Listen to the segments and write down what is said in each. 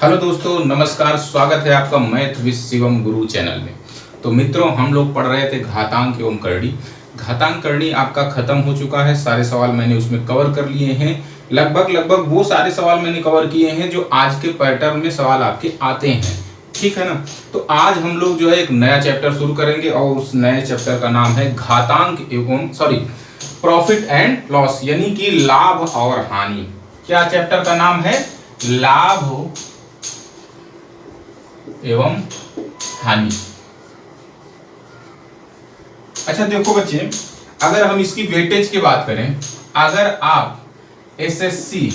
Hello दोस्तों, नमस्कार। स्वागत है आपका math with Shivam Guru channel में। तो मित्रों, हम लोग पढ़ रहे थे घातांक एवं करणी। घातांक करणी आपका खत्म हो चुका है। सारे सवाल मैंने उसमें कवर कर लिए हैं। लगभग वो सारे सवाल मैंने कवर किए हैं जो आज के पैटर्न में सवाल आपके आते हैं। ठीक है ना। तो आज हम लोग जो है एक नया चैप्टर शुरू करेंगे और उस नए चैप्टर का नाम है घातांक एवं प्रॉफिट एंड लॉस, यानी कि लाभ और हानि। क्या चैप्टर का नाम है? लाभ एवं हानि। अच्छा देखो बच्चे, अगर हम इसकी वेटेज की बात करें, अगर आप एसएससी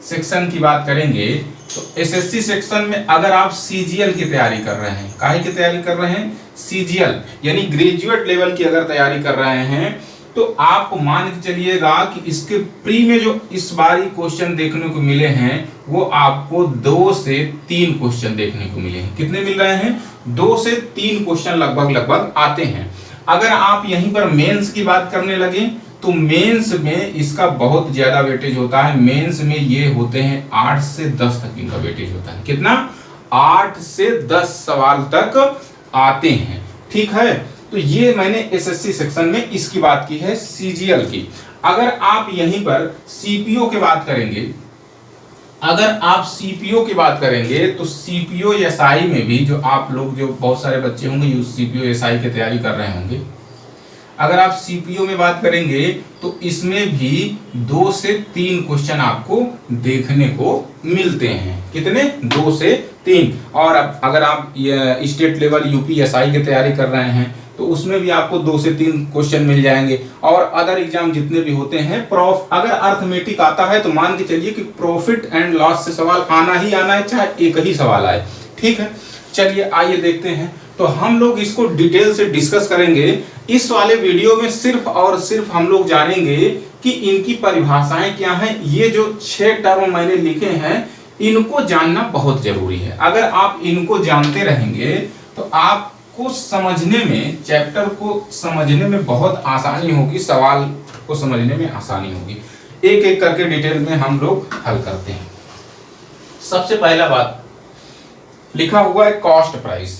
सेक्शन की बात करेंगे तो एसएससी सेक्शन में अगर आप सीजीएल की तैयारी कर रहे हैं, काहे की तैयारी कर रहे हैं? सीजीएल यानी ग्रेजुएट लेवल की अगर तैयारी कर रहे हैं तो आप मान के चलिएगा कि इसके प्री में जो इस बार क्वेश्चन देखने को मिले हैं वो आपको 2 से 3 क्वेश्चन देखने को मिले हैं। कितने मिल रहे हैं? 2 से 3 क्वेश्चन लगभग आते हैं। अगर आप यहीं पर मेंस की बात करने लगे तो मेंस में इसका बहुत ज्यादा वेटेज होता है। मेंस में ये होते हैं 8 से 10 तक इनका वेटेज होता है। कितना? 8 से 10 सवाल तक आते हैं। ठीक है, तो ये मैंने एसएससी सेक्शन में इसकी बात की है, सीजीएल की। अगर आप यहीं पर सीपीओ की बात करेंगे, अगर आप सीपीओ की बात करेंगे तो सीपीओ एसआई में भी जो आप लोग, जो बहुत सारे बच्चे होंगे ये सीपीओ एसआई की तैयारी कर रहे होंगे, अगर आप सीपीओ में बात करेंगे तो इसमें भी 2 से 3 क्वेश्चन आपको देखने को मिलते हैं। कितने? 2 से 3। और अगर आप स्टेट लेवल यूपीएसआई की तैयारी कर रहे हैं तो उसमें भी आपको 2 से 3 क्वेश्चन मिल जाएंगे। और अदर एग्जाम जितने भी होते हैं, अगर अर्थमेटिक आता है तो मान के चलिए कि प्रॉफिट एंड लॉस से सवाल आना ही आना है, चाहे एक ही सवाल आए। ठीक है, चलिए आइए देखते हैं। तो हम लोग इसको डिटेल से डिस्कस करेंगे। इस वाले वीडियो में सिर्फ और सिर्फ हम लोग जानेंगे कि इनकी परिभाषाएं क्या हैं। ये जो 6 टर्म मैंने लिखे हैं इनको जानना बहुत जरूरी है। अगर आप इनको जानते रहेंगे तो आपको समझने में, चैप्टर को समझने में बहुत आसानी होगी, सवाल को समझने में आसानी होगी। एक एक करके डिटेल में हम लोग हल करते हैं। सबसे पहला बात लिखा हुआ है कॉस्ट प्राइस।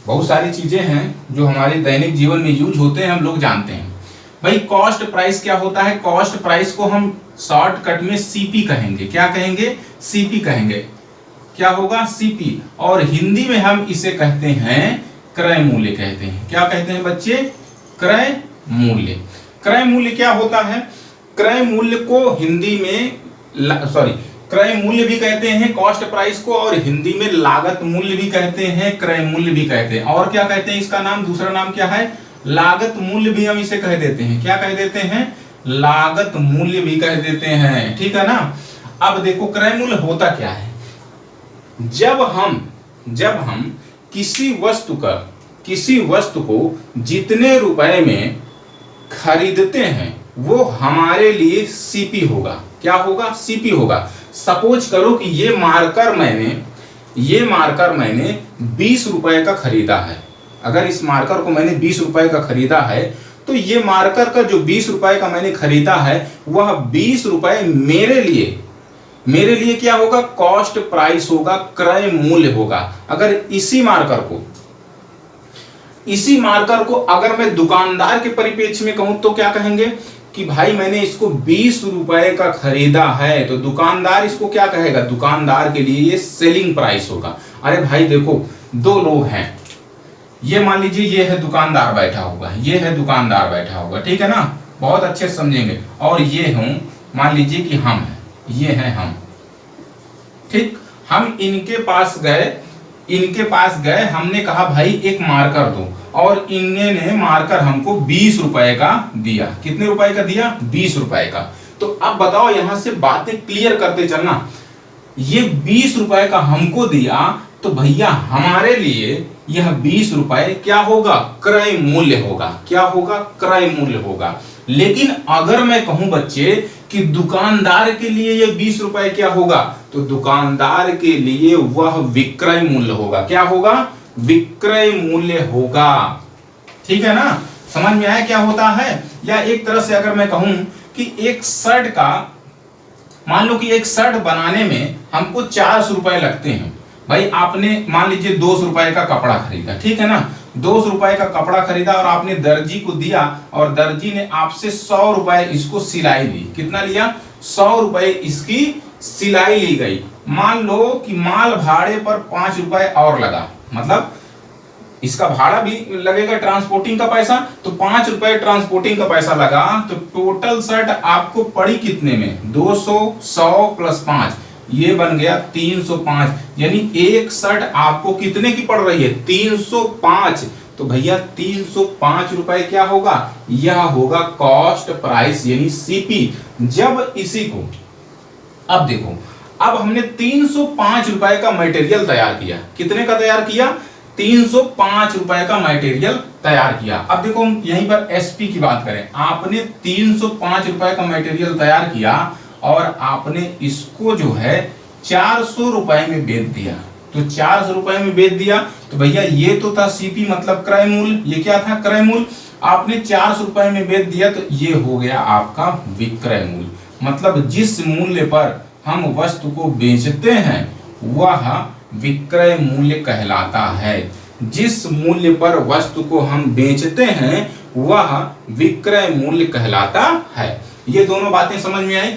बहुत सारी चीजें हैं जो हमारे दैनिक जीवन में यूज होते हैं, हम लोग जानते हैं। भाई कॉस्ट प्राइस क्या होता है? कॉस्ट प्राइस को हम शॉर्टकट में सीपी कहेंगे। क्या कहेंगे? सीपी कहेंगे। क्या होगा? सीपी। और हिंदी में हम इसे कहते हैं क्रय मूल्य कहते हैं। क्या कहते हैं बच्चे? क्रय मूल्य। क्रय मूल्य क्या होता है? क्रय मूल्य को हिंदी में क्रय मूल्य भी कहते हैं कॉस्ट प्राइस को, और हिंदी में लागत मूल्य भी कहते हैं, क्रय मूल्य भी कहते हैं। और क्या कहते हैं इसका नाम? दूसरा नाम क्या है? लागत मूल्य भी हम इसे कह देते हैं। क्या कह देते हैं? लागत मूल्य भी कह देते हैं। ठीक है ना। अब देखो क्रय मूल्य होता क्या है। जब हम किसी वस्तु को जितने रुपए में खरीदते हैं वो हमारे लिए सीपी होगा। क्या होगा? सीपी होगा। सपोज करो कि ये मार्कर मैंने 20 रुपए का खरीदा है। अगर इस मार्कर को मैंने 20 रुपए का खरीदा है तो ये मार्कर का जो 20 रुपए का मैंने खरीदा है वह 20 रुपए मेरे लिए क्या होगा? कॉस्ट प्राइस होगा, क्रय मूल्य होगा। अगर इसी मार्कर को अगर मैं दुकानदार के परिप्रेक्ष्य में कहूं तो क्या कहेंगे कि भाई मैंने इसको 20 रुपए का खरीदा है, तो दुकानदार इसको क्या कहेगा? दुकानदार के लिए ये सेलिंग प्राइस होगा। अरे भाई देखो, 2 लोग हैं, ये मान लीजिए ये है दुकानदार बैठा होगा, ये है दुकानदार बैठा होगा। ठीक है ना, बहुत अच्छे से समझेंगे। और ये हूं, मान लीजिए कि हम हैं, ये हैं हम। ठीक, हम इनके पास गए, हमने कहा भाई एक मार्कर दो, और इन्होंने मार्कर हमको 20 रुपए का दिया। कितने रुपए का दिया? 20 रुपए का। तो अब बताओ, यहां से बातें क्लियर करते चलना। ये 20 रुपए का हमको दिया तो भैया हमारे लिए यह 20 रुपए क्या होगा? क्रय मूल्य होगा। क्या होगा? क्रय मूल्य होगा। लेकिन अगर मैं कहूं बच्चे कि दुकानदार के लिए ये 20 रुपए क्या होगा, तो दुकानदार के लिए वह विक्रय मूल्य होगा। क्या होगा? विक्रय मूल्य होगा। ठीक है ना, समझ में आया क्या होता है? या एक तरह से अगर मैं कहूं कि एक शर्ट का मान लो कि एक शर्ट बनाने में हमको 400 रुपए लगते हैं। भाई आपने मान लीजिए 200 रुपए का कपड़ा खरीदा, ठीक है ना, 200 रुपए का कपड़ा खरीदा और आपने दर्जी को दिया और दर्जी ने आपसे 100 रुपए इसको सिलाई ली। कितना लिया? 100 रुपए इसकी सिलाई ली गई। मान लो कि माल भाड़े पर 5 रुपए और लगा, मतलब इसका भाड़ा भी लगेगा, ट्रांसपोर्टिंग का पैसा, तो 5 रुपए ट्रांसपोर्टिंग का पैसा लगा, तो टोटल शर्ट आपको पड़ी कितने में? 200, 100 प्लस 5, ये बन गया 305। यानी एक शर्ट आपको कितने की पड़ रही है? 305। तो भैया 305 रुपए क्या होगा? यह होगा कॉस्ट प्राइस यानी सीपी। जब इसी को अब देखो, अब हमने 305 रुपए का मटेरियल तैयार किया। कितने का तैयार किया? 305 रुपए का मटेरियल तैयार किया। अब देखो हम यहीं पर एसपी की बात करें, आपने 305 रुपए का मटेरियल तैयार किया और आपने इसको जो है 400 रुपए में बेच दिया। तो 400 रुपए में बेच दिया तो भैया ये तो था सीपी, मतलब क्रय मूल्य। ये क्या था? क्रय मूल्य। आपने 400 रुपए में बेच दिया तो ये हो गया आपका विक्रय मूल्य। मतलब जिस मूल्य पर हम वस्तु को बेचते हैं वह विक्रय मूल्य कहलाता है। जिस मूल्य पर वस्तु को हम बेचते हैं वह विक्रय मूल्य कहलाता है। ये दोनों बातें समझ में आई?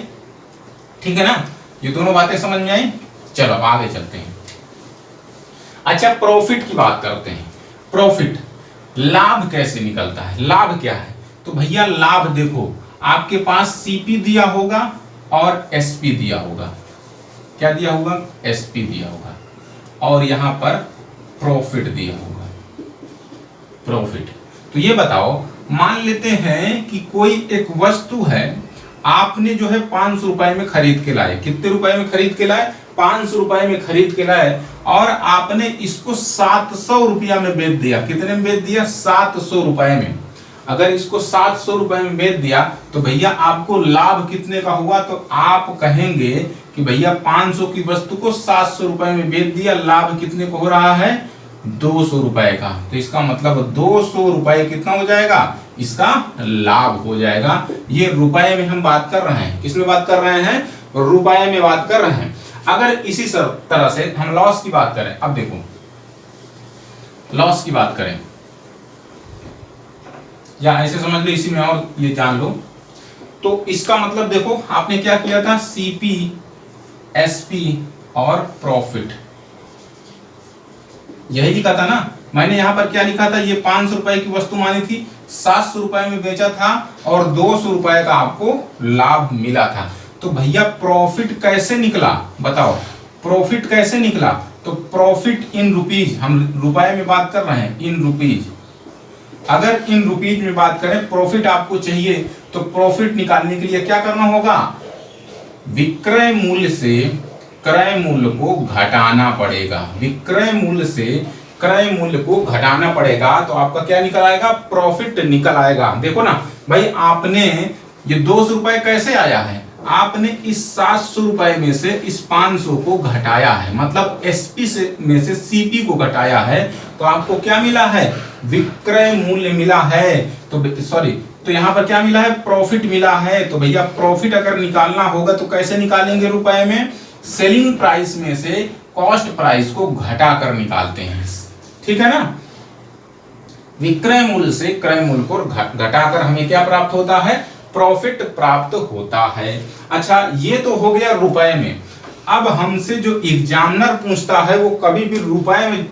ठीक है ना, ये दोनों बातें समझ में आई। चलो अब आगे चलते हैं। अच्छा, प्रॉफिट की बात करते हैं। प्रॉफिट, लाभ कैसे निकलता है? लाभ क्या है? तो भैया लाभ देखो, आपके पास सीपी दिया होगा और एसपी दिया होगा। क्या दिया होगा? एसपी दिया होगा और यहां पर प्रॉफिट दिया होगा। प्रॉफिट, तो ये बताओ, मान लेते हैं कि कोई एक वस्तु है, आपने जो है 500 रुपए में खरीद के लाए। कितने रुपए में खरीद के लाए? 500 रुपए में खरीद के लाए और आपने इसको 700 रुपया में बेच दिया। कितने में बेच दिया? 700 रुपए में। अगर इसको 700 रुपए में बेच दिया तो भैया आपको लाभ कितने का हुआ? तो आप कहेंगे कि भैया 500 की वस्तु को 700 रुपए में बेच दिया, लाभ कितने को हो रहा है? 200 रुपए का। तो इसका मतलब 200 रुपए कितना हो जाएगा? इसका लाभ हो जाएगा। ये रुपए में हम बात कर रहे हैं। किसमें बात कर रहे हैं? रुपए में बात कर रहे हैं। अगर इसी तरह से हम लॉस की बात करें, अब देखो लॉस की बात करें, या ऐसे समझ लो, इसी में और ये जान लो, तो इसका मतलब देखो आपने क्या किया था? सीपी, एसपी और प्रॉफिट, यही लिखा था ना। मैंने यहां पर क्या लिखा था? ये 500 रुपए की वस्तु मानी थी, 700 रुपए में बेचा था और 200 रुपए का आपको लाभ मिला था। तो भैया प्रॉफिट कैसे निकला? बताओ, प्रॉफिट कैसे निकला? तो प्रॉफिट इन रुपीज, हम रुपए में बात कर रहे हैं, इन रुपीज। अगर इन रुपीज में बात करें, प्रॉफिट आपको चाहिए, तो प्रॉफिट निकालने के लिए क्या करना होगा? विक्रय मूल्य से क्रय मूल्य को घटाना पड़ेगा। विक्रय मूल्य से क्रय मूल्य को घटाना पड़ेगा तो आपका क्या निकल आएगा? प्रॉफिट निकल आएगा। देखो ना भाई, आपने ये 200 रुपए कैसे आया है? आपने इस 700 रुपए में से इस 500 को घटाया है, मतलब एसपी से में से सीपी को घटाया है, तो आपको क्या मिला है? विक्रय मूल्य मिला है। तो सॉरी, तो यहाँ पर क्या मिला है? प्रॉफिट मिला है। तो भैया प्रॉफिट अगर निकालना होगा तो कैसे निकालेंगे? रुपए में सेलिंग प्राइस में से कॉस्ट प्राइस को घटा कर निकालते हैं। ठीक है ना, विक्रय मूल्य से क्रय मूल्य को घटाकर हमें क्या प्राप्त होता है? प्रॉफिट प्राप्त होता है। अच्छा, ये तो हो गया रुपए में। अब हमसे जो एग्जामिनर पूछता है वो कभी भी रुपए में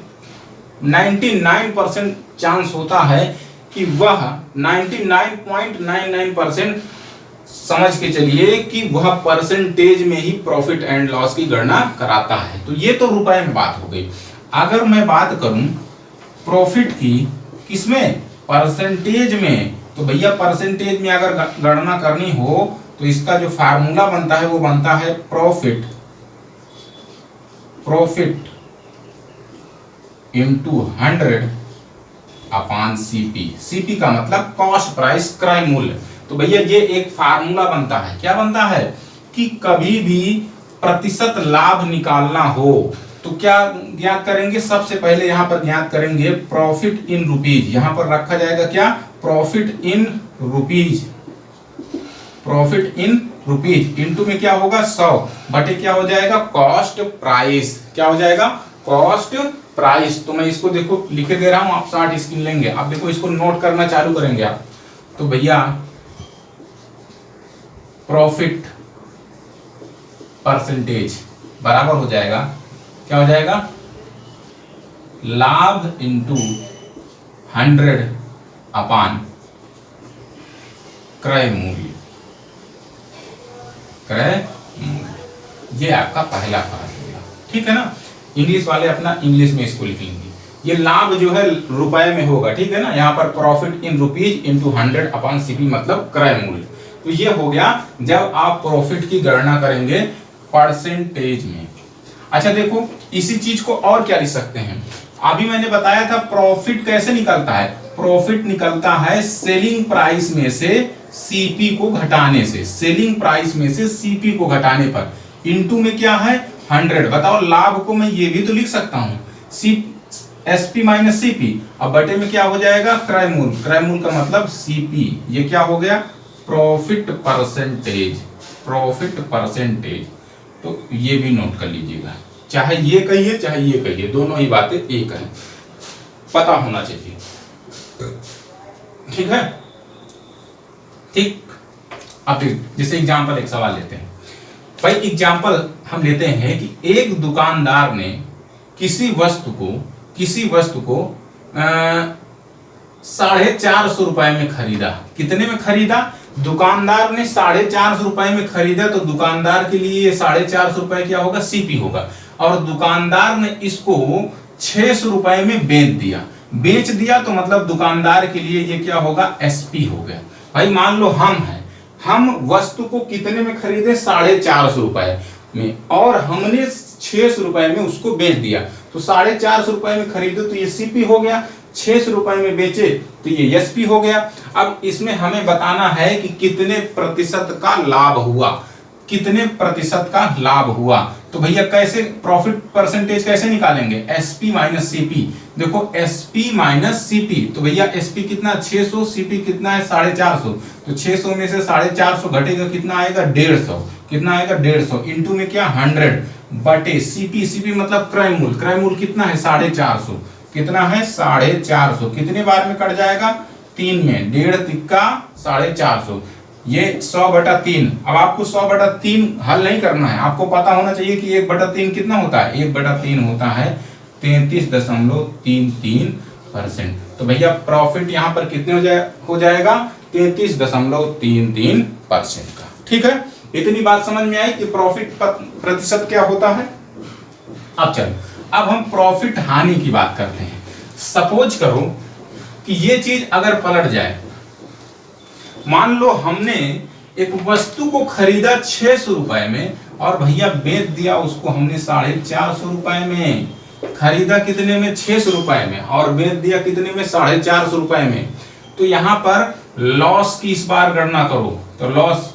99% चांस होता है कि वह 99.99% समझ के चलिए कि वह परसेंटेज में ही प्रॉफिट एंड लॉस की गणना कराता है। तो ये तो रुपए में बात हो गई। अगर मैं बात करूं प्रॉफिट की, किसमें? परसेंटेज में, तो भैया परसेंटेज में अगर गणना करनी हो तो इसका जो फार्मूला बनता है वो बनता है profit into 100 upon CP. CP का मतलब कॉस्ट प्राइस क्रय मूल्य। तो भैया ये एक फार्मूला बनता है। क्या बनता है? कि कभी भी प्रतिशत लाभ निकालना हो तो क्या ज्ञात करेंगे? सबसे पहले यहां पर ज्ञात करेंगे प्रॉफिट इन रुपीज। यहां पर रखा जाएगा क्या? Profit in rupees. Profit in rupees, into में क्या होगा 100 बटे क्या हो जाएगा कॉस्ट प्राइस, क्या हो जाएगा कॉस्ट प्राइस। तो मैं इसको देखो लिखे दे रहा हूं, आप 60 स्क्रीन लेंगे, आप देखो इसको नोट करना चालू करेंगे आप। तो भैया प्रॉफिट परसेंटेज बराबर हो जाएगा, क्या हो जाएगा लाभ इंटू 100 अपान क्रय मूल्य, क्रय मूल्य। ये आपका पहला फार्मूला, ठीक है ना। इंग्लिश वाले अपना इंग्लिश में इसको लिख लेंगे। ये लाभ जो है रुपए में होगा, ठीक है ना। यहाँ पर profit in rupees into 100 upon CP मतलब क्रय मूल्य। तो ये हो गया जब आप प्रॉफिट की गणना करेंगे परसेंटेज में। अच्छा देखो इसी चीज को और क्या लिख सकते हैं, अभी मैंने बताया था प्रॉफिट कैसे निकलता है। प्रॉफिट निकलता है सेलिंग प्राइस में से सीपी को घटाने से, सेलिंग प्राइस में से सीपी को घटाने पर, इनटू में क्या है 100। बताओ लाभ को मैं ये भी तो लिख सकता हूं एसपी माइनस सीपी, अब बटे में क्या हो जाएगा क्रय मूल्य, क्रय मूल्य का मतलब सीपी। ये क्या हो गया प्रॉफिट परसेंटेज, प्रॉफिट परसेंटेज। तो ये भी नोट कर लीजिएगा, चाहे ये कहिए चाहे ये कहिए, दोनों ही बातें एक है, पता होना चाहिए, ठीक है। ठीक, अब जैसे एग्जांपल एक सवाल लेते हैं भाई। एग्जांपल हम लेते हैं कि एक दुकानदार ने किसी वस्तु को 450 रुपए में खरीदा। कितने में खरीदा, दुकानदार ने 450 रुपए में खरीदा, तो दुकानदार के लिए 450 रुपए क्या होगा सीपी होगा। और दुकानदार ने इसको 600 रुपए में बेच दिया तो मतलब दुकानदार के लिए ये क्या होगा एसपी हो गया। भाई मान लो हम वस्तु को कितने में खरीदे 450 रुपए में, और हमने 600 रुपए में उसको बेच दिया। तो 450 रुपए में खरीदे तो ये सीपी हो गया, 600 रुपए में बेचे तो ये एसपी हो गया। अब इसमें हमें बताना है कि कितने प्रतिशत का लाभ हुआ, कितने प्रतिशत का लाभ हुआ। तो भैया कैसे प्रॉफिट परसेंटेज कैसे निकालेंगे, एसपी माइनस सीपी। देखो एसपी माइनस सीपी, तो भैया एसपी कितना 600, सीपी कितना है 450। तो 600 में से 450 घटेगा कितना आएगा 150, कितना आएगा 150, इंटू में क्या 100 बटे सीपी, सीपी मतलब क्रय मूल्य, क्रय मूल्य कितना है 450, कितना है 450, कितने बार में कट जाएगा 3 में, 1.5 तिक्का 450, ये 100/3। अब आपको 100/3 हल नहीं करना है, आपको पता होना चाहिए कि 1/3 कितना होता है, 1/3 होता है 33.33%। तो भैया प्रॉफिट यहाँ पर कितने हो जाएगा 33.33% का, ठीक है। इतनी बात समझ में आई कि प्रॉफिट प्रतिशत क्या होता है। अब चलो अब हम प्रॉफिट हानि की बात करते हैं। सपोज करो कि ये चीज अगर पलट जाए, मान लो हमने एक वस्तु को खरीदा 600 रुपए में और भैया बेच दिया उसको हमने 450 रुपए में। खरीदा कितने में 600 रुपए में और बेच दिया कितने में 450 रुपए में। तो यहां पर लॉस की इस बार गणना करो, तो लॉस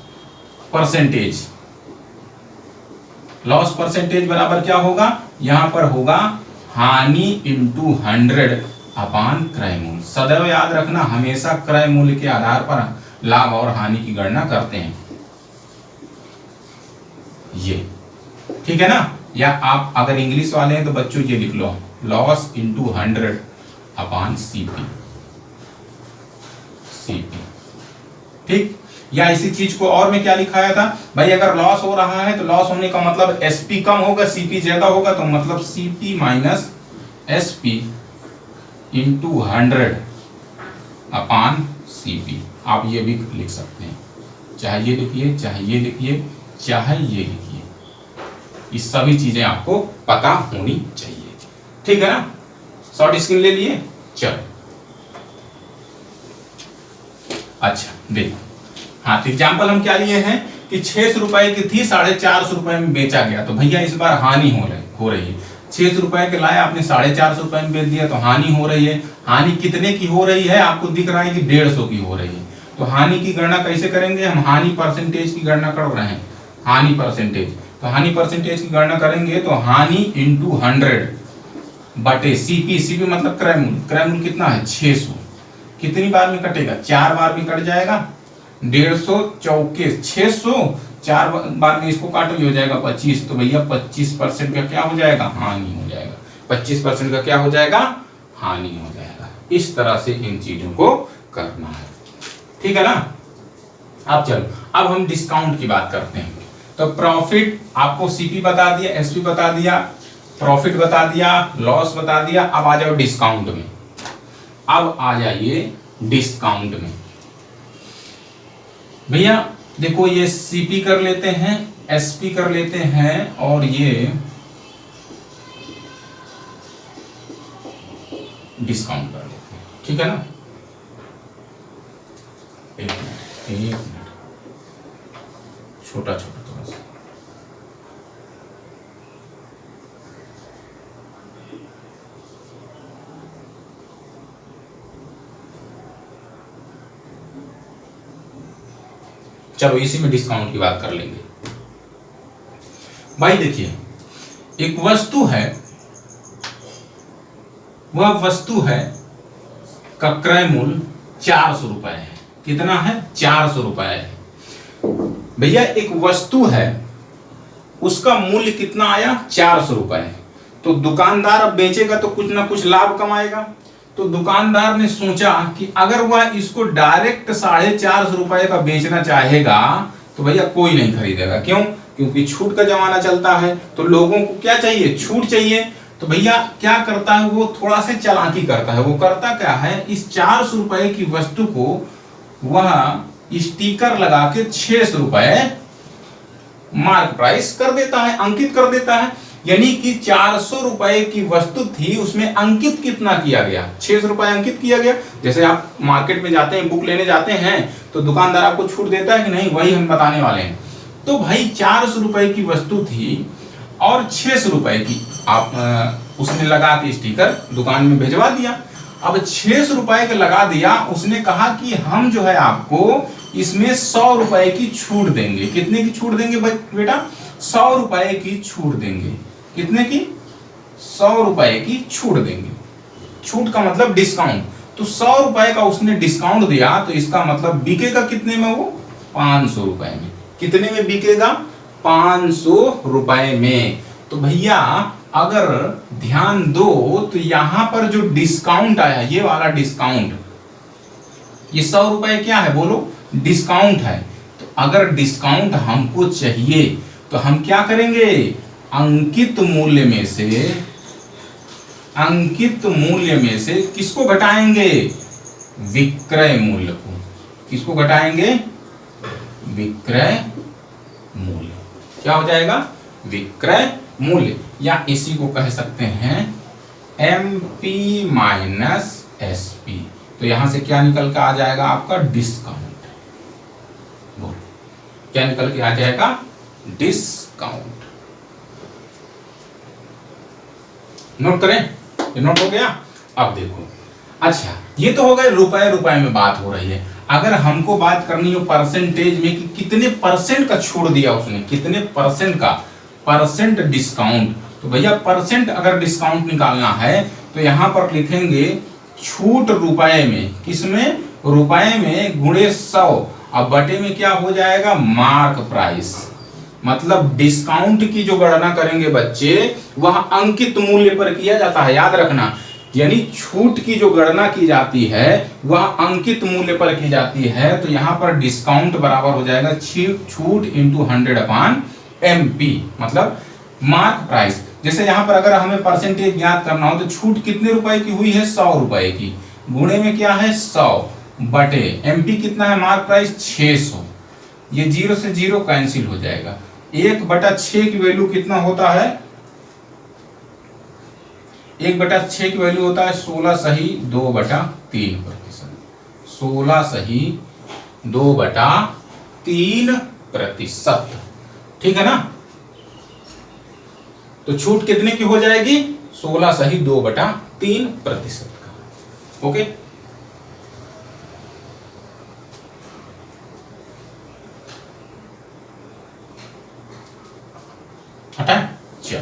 परसेंटेज बराबर क्या होगा, यहां पर होगा हानि इंटू 100 अपान क्रय मूल्य। सदैव याद रखना हमेशा क्रय मूल्य के आधार पर लाभ और हानि की गणना करते हैं, ये ठीक है ना। या आप अगर इंग्लिश वाले हैं तो बच्चों ये लिख लो लॉस इंटू 100 अपान सीपी, ठीक। या इसी चीज को और में क्या लिखाया था भाई, अगर लॉस हो रहा है तो लॉस होने का मतलब एसपी कम होगा सीपी ज्यादा होगा, तो मतलब सीपी माइनस एसपी इंटू 100 अपान सीपी। आप ये भी लिख सकते हैं, चाहे ये लिखिए चाहे ये लिखिए चाहे ये लिखिए, ये सभी चीजें आपको पता होनी चाहिए, ठीक है ना। शॉर्ट स्क्रीन ले लिए, चलो अच्छा देखो, हाँ तो एग्जाम्पल हम क्या लिए हैं कि 600 रुपए की थी 450 रुपए में बेचा गया, तो भैया इस बार हानि हो रही है। 600 रुपए के लाए आपने 450 रुपए में बेच दिया तो हानि हो रही है। हानि कितने की हो रही है, आपको दिख रहा है कि 150 की हो रही है। तो हानि की गणना कैसे करेंगे, हम हानि परसेंटेज की गणना कर रहे हैं, हानि परसेंटेज। तो हानि परसेंटेज की गणना करेंगे तो हानि इंटू 100 बटे सीपी, सीपी मतलब क्रय मूल्य, क्रय मूल्य कितना है 600, कितनी बार में कटेगा 4 बार में कट जाएगा, 150 चौके 600 4 बार में इसको काटो, ये हो जाएगा 25, तो भैया 25% का क्या हो जाएगा, हानि हो जाएगा। 25% का क्या हो जाएगा, हानि हो जाएगा। इस तरह से इन चीजों को करना है, ठीक है ना। अब चलो, अब हम डिस्काउंट की बात करते हैं। तो प्रॉफिट आपको सीपी बता दिया, एसपी बता दिया, प्रॉफिट बता दिया, लॉस बता दिया। अब आ जाओ डिस्काउंट में। अब आ जाइए डिस्काउंट में। भैया देखो, ये सीपी कर लेते हैं, एसपी कर लेते हैं, और ये डिस्काउंट कर लेते हैं, ठीक है ना। एक मिनट, छोटा छोटा थोड़ा सा। चलो इसी में डिस्काउंट की बात कर लेंगे। भाई देखिए, एक वस्तु है, वह वस्तु है का क्रय मूल्य 400 रुपए है। कितना है, 400 रुपए है। भैया एक वस्तु है, उसका मूल्य कितना आया, 400 रुपए। तो दुकानदार अब बेचेगा तो कुछ ना कुछ लाभ कमाएगा। तो दुकानदार ने सोचा कि अगर वह इसको डायरेक्ट 450 रुपए का बेचना चाहेगा तो भैया कोई नहीं खरीदेगा। क्यों, क्योंकि छूट का जमाना चलता है, तो लोगों को क्या चाहिए, छूट चाहिए। तो भैया क्या करता है, वो थोड़ा सा चालाकी करता है। वो करता क्या है, इस 400 रुपए की वस्तु को वह स्टिकर लगा के 600 रुपए मार्क प्राइस कर देता है, अंकित कर देता है। यानी कि 400 रुपए की वस्तु थी, उसमें अंकित कितना किया गया, 600 रुपए अंकित किया गया। जैसे आप मार्केट में जाते हैं, बुक लेने जाते हैं, तो दुकानदार आपको छूट देता है कि नहीं, वही हम बताने वाले हैं। तो भाई 400 रुपए की वस्तु थी और 600 रुपए की आप उसने लगा के स्टिकर दुकान में भिजवा दिया। अब 600 रुपए का लगा दिया, उसने कहा कि हम जो है आपको इसमें 100 रुपए की छूट देंगे। कितने की छूट देंगे बेटा, 100 रुपए की छूट देंगे। कितने की, 100 रुपए की छूट देंगे। छूट का मतलब डिस्काउंट। तो 100 रुपए का उसने डिस्काउंट दिया, तो इसका मतलब बिकेगा कितने में, वो 500 रुपए में। कितने में बिकेगा, 500 रुपए में। तो भैया अगर ध्यान दो, तो यहां पर जो डिस्काउंट आया, ये वाला डिस्काउंट, ये 100 रुपए क्या है बोलो, डिस्काउंट है। तो अगर डिस्काउंट हमको चाहिए तो हम क्या करेंगे, अंकित मूल्य में से किसको घटाएंगे, विक्रय मूल्य को। किसको घटाएंगे, विक्रय मूल्य। क्या हो जाएगा, विक्रय मूल्य, या इसी को कह सकते हैं MP माइनस SP। तो यहां से क्या निकल के आ जाएगा आपका, डिस्काउंट। बोलो क्या निकल के आ जाएगा, डिस्काउंट। नोट करें, ये नोट हो गया। अब देखो, अच्छा ये तो हो गए रुपए रुपए में बात हो रही है। अगर हमको बात करनी हो परसेंटेज में कि कितने परसेंट का छोड़ दिया उसने, कितने परसेंट का, परसेंट डिस्काउंट। तो भैया परसेंट अगर डिस्काउंट निकालना है तो यहां पर लिखेंगे छूट रुपए में, किसमें, रुपए में गुणे 100, अब बटे में क्या हो जाएगा, मार्क प्राइस। मतलब डिस्काउंट की जो गणना करेंगे बच्चे, वह अंकित मूल्य पर किया जाता है, याद रखना। यानी छूट की जो गणना की जाती है वह अंकित मूल्य पर की जाती है। तो यहां पर डिस्काउंट बराबर हो जाएगा छूट इंटू 100/MP, मतलब मार्क प्राइस। जैसे यहां पर अगर हमें परसेंटेज ज्ञात करना हो तो छूट कितने रुपए की हुई है, 100 रुपए की, गुणे में क्या है 100, बटे MP कितना है, मार्क प्राइस 600। ये 0 से 0 कैंसिल हो जाएगा। 1/6 की वैल्यू कितना होता है, 1/6 की वैल्यू होता है 16 सही 2/3%। 16 सही 2/3%, ठीक है ना। तो छूट कितने की हो जाएगी, 16 सही 2/3% का। ओके, हटा, चलो।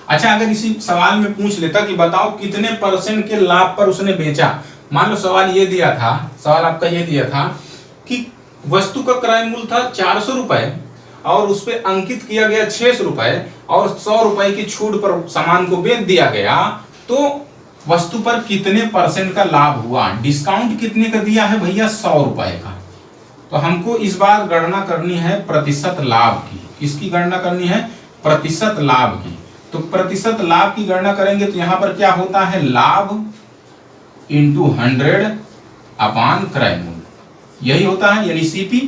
अच्छा अगर इसी सवाल में पूछ लेता कि बताओ कितने परसेंट के लाभ पर उसने बेचा। मान लो सवाल ये दिया था, सवाल आपका ये दिया था कि वस्तु का क्रय मूल्य था 400 रुपए और उस पर अंकित किया गया 600 रुपए और 100 रुपए की छूट पर सामान को बेच दिया गया, तो वस्तु पर कितने % का लाभ हुआ? डिस्काउंट कितने का दिया है भैया? 100 रुपए का। तो हमको इस बार गणना करनी है प्रतिशत लाभ की। किसकी गणना करनी है? प्रतिशत लाभ की। तो प्रतिशत लाभ की गणना करेंगे तो यहां पर क्या होता है? लाभ इंटू 100 अपान क्रय मूल्य, यही होता है, यानी सीपी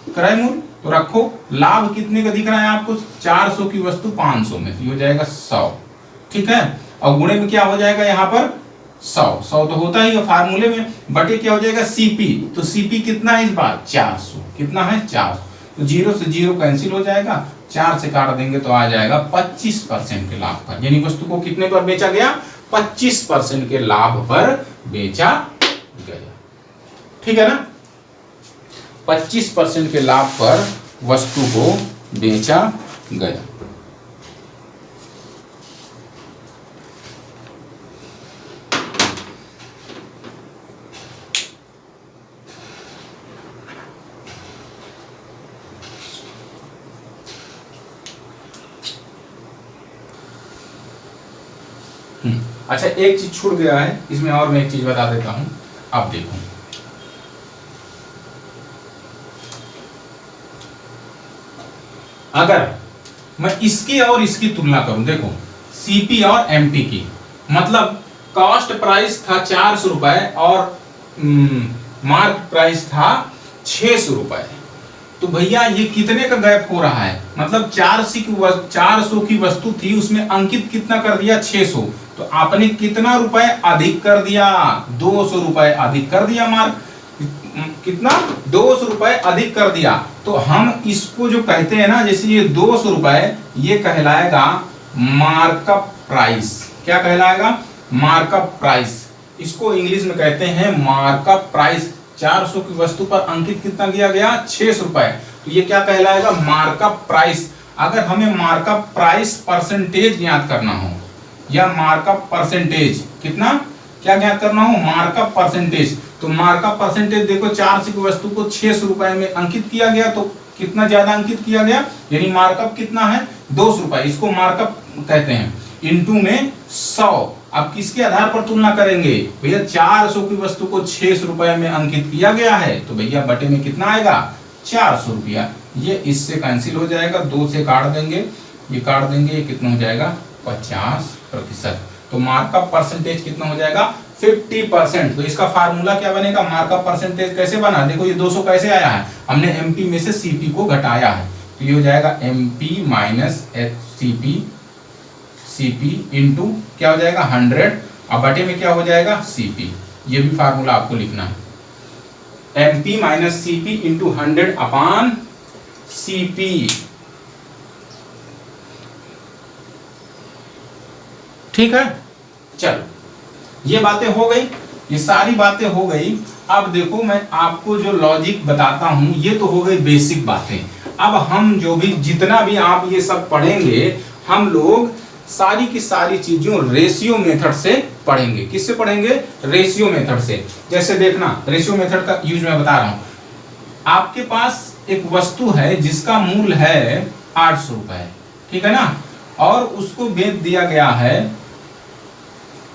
क्रय मूल्य। तो रखो लाभ कितने का दिख रहा है आपको? 400 की वस्तु 500 में, तो हो जाएगा 100, ठीक है। और गुणे में क्या हो जाएगा यहाँ पर? 100 तो होता ही है फार्मूले में, बटे क्या हो जाएगा? सीपी। तो सीपी कितना है इस बार? 400। कितना है? 400। तो 0 से 0 कैंसिल हो जाएगा, 4 से काट देंगे तो आ जाएगा 25% के लाभ पर, यानी वस्तु को कितने पर बेचा गया? 25% के लाभ पर बेचा गया, ठीक है ना। 25% के लाभ पर वस्तु को बेचा गया। अच्छा, एक चीज छूट गया है इसमें, और मैं एक चीज बता देता हूं। अब देखो, अगर मैं इसकी और इसकी तुलना करूं, देखो सीपी और एमपी की, मतलब कॉस्ट प्राइस था 400 रुपए और मार्क प्राइस था 600 रुपए, तो भैया ये कितने का गैप हो रहा है? मतलब 400 की वस्तु थी, उसमें अंकित कितना कर दिया? 600। तो आपने कितना रुपए अधिक कर दिया? 200 रुपए अधिक कर दिया। मार्क कितना? 200 रुपए अधिक कर दिया। तो हम इसको जो कहते हैं ना, जैसे ये 200 रुपए, ये कहलाएगा मार्कअप प्राइस। क्या कहलाएगा? Markup price. इसको इंग्लिश में कहते हैं मार्कअप प्राइस। 400 की वस्तु पर अंकित कितना किया गया? 600 रुपए। तो ये क्या कहलाएगा? Markup price. अगर हमें मार्कअप प्राइस परसेंटेज ज्ञात करना हो, या मार्कअप परसेंटेज कितना क्या ज्ञात करना हो? Markup percentage. तो मार्कअप परसेंटेज देखो, 400 की वस्तु को 600 रुपए में अंकित किया गया, तो कितना ज्यादा अंकित किया गया, यानी मार्कअप कितना है? 200 रुपए। इसको मार्कअप कहते हैं। इंटू में 100। अब किसके आधार पर तुलना करेंगे भैया? 400 की वस्तु को 600 रुपए में अंकित किया गया है, तो भैया बटे में कितना आएगा? 400 रुपया। ये इससे कैंसिल हो जाएगा, 2 से काट देंगे, ये काट देंगे, ये कितना हो जाएगा? 50%। तो मार्कअप परसेंटेज कितना हो जाएगा? 50%। तो इसका फार्मूला क्या बनेगा? मार्कअप परसेंटेज कैसे बना? देखो ये 200 कैसे आया है? हमने एमपी में से सीपी को घटाया है, तो ये हो जाएगा MP minus CP, CP into क्या हो जाएगा? 100, और बटे में क्या हो जाएगा? सीपी। ये भी फार्मूला आपको लिखना है, एमपी माइनस सीपी इंटू 100 अपान सीपी। ठीक है, चलो ये बातें हो गई, ये सारी बातें हो गई। अब देखो मैं आपको जो लॉजिक बताता हूं, ये तो हो गई बेसिक बातें। अब हम जो भी जितना भी आप ये सब पढ़ेंगे, हम लोग सारी की सारी चीजों रेशियो मेथड से पढ़ेंगे। किससे पढ़ेंगे? रेशियो मेथड से। जैसे देखना, रेशियो मेथड का यूज मैं बता रहा हूं। आपके पास एक वस्तु है जिसका मूल्य है 800 रुपए, ठीक है ना, और उसको बेच दिया गया है